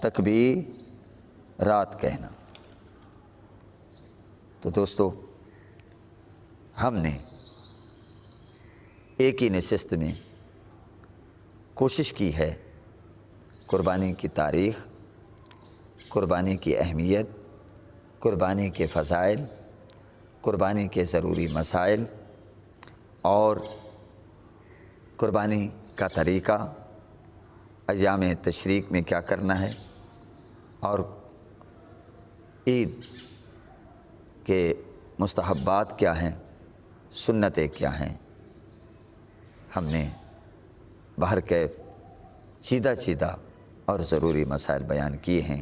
تکبیرات کہنا۔ تو دوستو، ہم نے ایک ہی نشست میں کوشش کی ہے قربانی کی تاریخ، قربانی کی اہمیت، قربانی کے فضائل، قربانی کے ضروری مسائل اور قربانی کا طریقہ، ایام تشریق میں کیا کرنا ہے، اور عید کے مستحبات کیا ہیں، سنتیں کیا ہیں، ہم نے باہر کے چیدہ اور ضروری مسائل بیان کیے ہیں۔